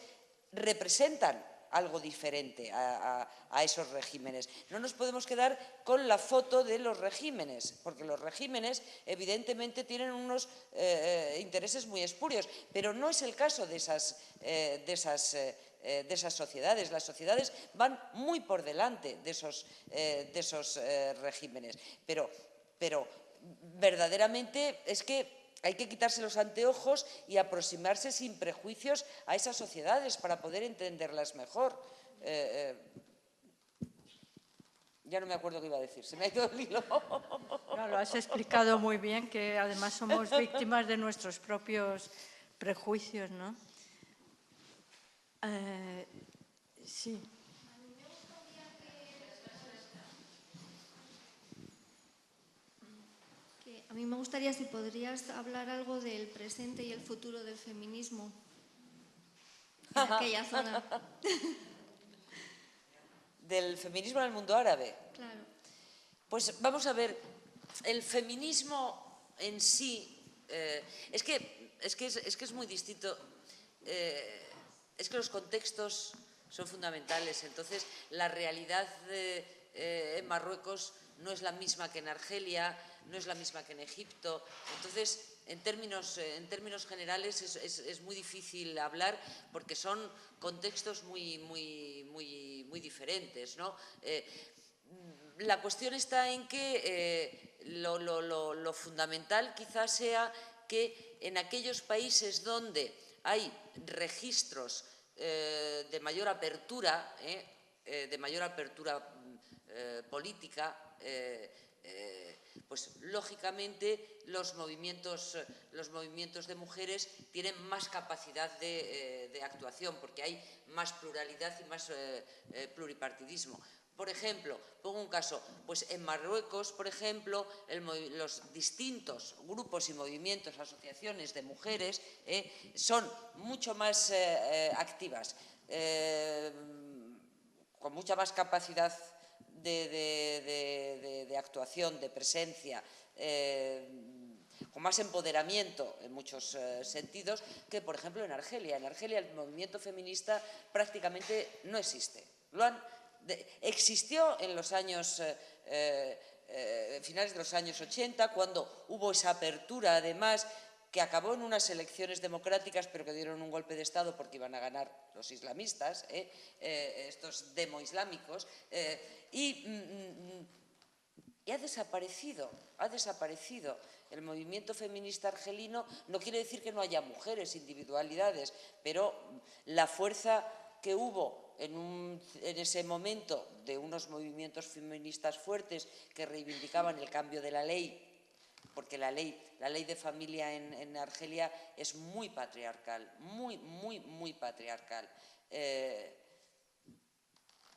representan algo diferente a esos regímenes? No nos podemos quedar con la foto de los regímenes, porque los regímenes evidentemente tienen unos intereses muy espurios, pero no es el caso de esas sociedades. Las sociedades van muy por delante de esos regímenes, pero verdaderamente es que hay que quitarse los anteojos y aproximarse sin prejuicios a esas sociedades para poder entenderlas mejor. Ya no me acuerdo qué iba a decir, se me ha ido el hilo. No, lo has explicado muy bien, que además somos víctimas de nuestros propios prejuicios, ¿no? Sí. A mí me gustaría si podrías hablar algo del presente y el futuro del feminismo en aquella zona. ¿Del feminismo en el mundo árabe? Claro. Pues vamos a ver, el feminismo en sí, es que es muy distinto, es que los contextos son fundamentales. Entonces, la realidad en Marruecos no es la misma que en Argelia, no es la misma que en Egipto. Entonces, en términos generales es muy difícil hablar porque son contextos muy diferentes, ¿no? La cuestión está en que lo fundamental quizás sea que en aquellos países donde hay registros de mayor apertura política, pues lógicamente los movimientos de mujeres tienen más capacidad de actuación, porque hay más pluralidad y más pluripartidismo. Por ejemplo, pongo un caso, pues en Marruecos, por ejemplo, los distintos grupos y movimientos, asociaciones de mujeres son mucho más activas, con mucha más capacidad de actuación, de presencia, con más empoderamiento en muchos sentidos que, por ejemplo, en Argelia. En Argelia el movimiento feminista prácticamente no existe. Existió en los años, finales de los años 80, cuando hubo esa apertura, además, que acabó en unas elecciones democráticas, pero que dieron un golpe de Estado porque iban a ganar los islamistas, estos demoislámicos, y ha desaparecido el movimiento feminista argelino. No quiere decir que no haya mujeres, individualidades, pero la fuerza que hubo en ese momento de unos movimientos feministas fuertes que reivindicaban el cambio de la ley, porque la ley de familia en Argelia es muy patriarcal, muy patriarcal.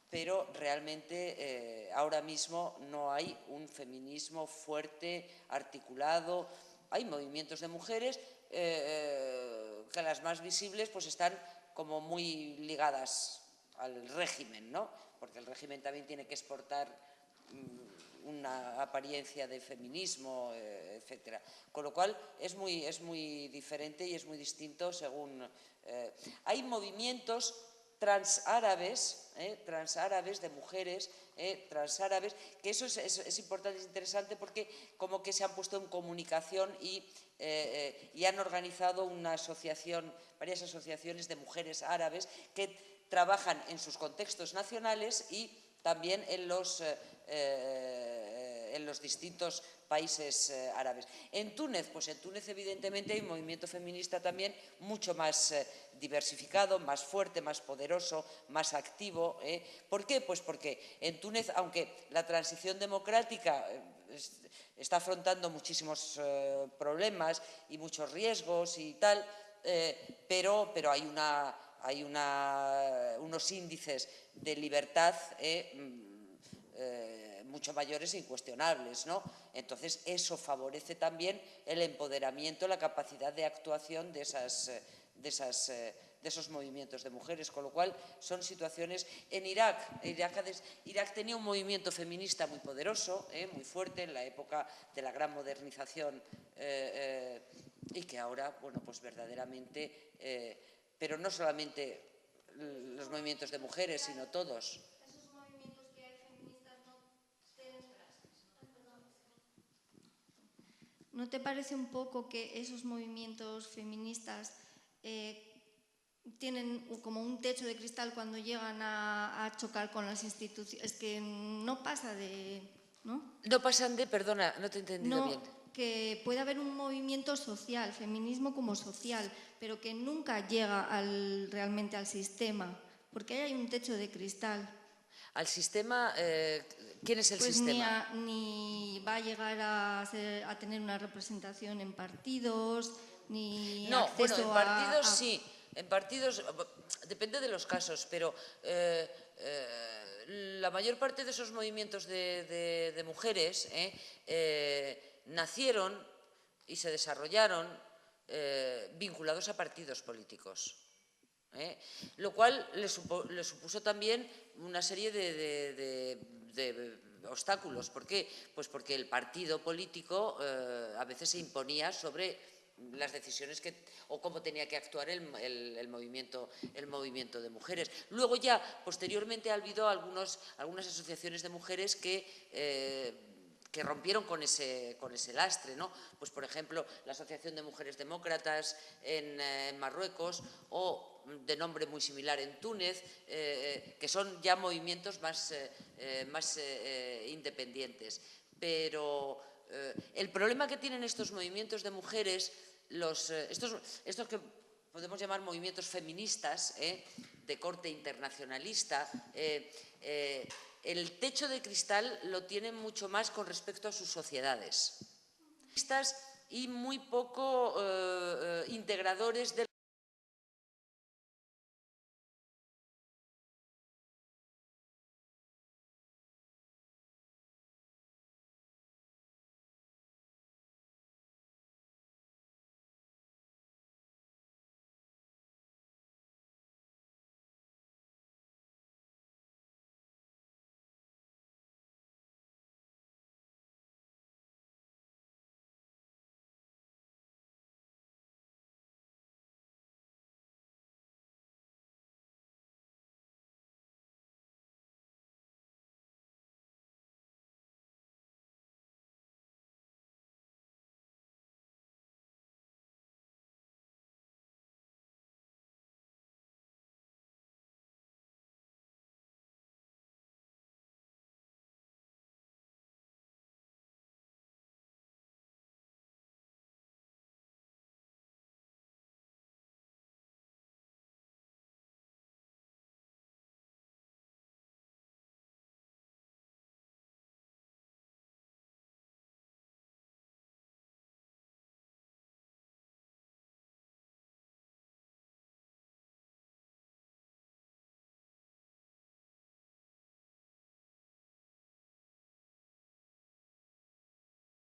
Pero realmente ahora mismo no hay un feminismo fuerte, articulado. Hay movimientos de mujeres que las más visibles pues están como muy ligadas al régimen, ¿no? Porque el régimen también tiene que exportar una apariencia de feminismo, etcétera. Con lo cual es muy diferente y es muy distinto según… hay movimientos transárabes de mujeres, transárabes, que eso es importante, es interesante porque como que se han puesto en comunicación y han organizado una asociación, varias asociaciones de mujeres árabes que trabajan en sus contextos nacionales y también en los distintos países árabes. En Túnez, pues en Túnez evidentemente hay un movimiento feminista también mucho más diversificado, más fuerte, más poderoso, más activo. ¿Por qué? Pues porque en Túnez, aunque la transición democrática está afrontando muchísimos problemas y muchos riesgos y tal, pero hay unos índices de libertad mucho mayores e incuestionables, ¿no? Entonces, eso favorece también el empoderamiento, la capacidad de actuación de esos movimientos de mujeres, con lo cual son situaciones… En Irak tenía un movimiento feminista muy poderoso, muy fuerte en la época de la gran modernización y que ahora, bueno, pues verdaderamente… pero no solamente los movimientos de mujeres, sino todos. Esos movimientos que hay feministas ¿no te parece un poco que esos movimientos feministas tienen como un techo de cristal cuando llegan a chocar con las instituciones? Es que no pasa de… ¿no? No pasan de… Perdona, no te he entendido bien. Que puede haber un movimiento social, feminismo como social, pero que nunca llega realmente al sistema, porque ahí hay un techo de cristal. ¿Al sistema? ¿Quién es el sistema? Ni va a llegar a tener una representación en partidos, ni no, acceso bueno, en partidos sí, en partidos depende de los casos, pero la mayor parte de esos movimientos de mujeres nacieron y se desarrollaron vinculados a partidos políticos. Lo cual le supuso también una serie de obstáculos. ¿Por qué? Pues porque el partido político a veces se imponía sobre las decisiones o cómo tenía que actuar el movimiento de mujeres. Luego ya, posteriormente, ha habido algunas asociaciones de mujeres que rompieron con ese lastre, ¿no? Pues, por ejemplo, la Asociación de Mujeres Demócratas en Marruecos o de nombre muy similar en Túnez, que son ya movimientos más independientes. Pero el problema que tienen estos movimientos de mujeres, estos que podemos llamar movimientos feministas, de corte internacionalista, el techo de cristal lo tienen mucho más con respecto a sus sociedades y muy poco integradores del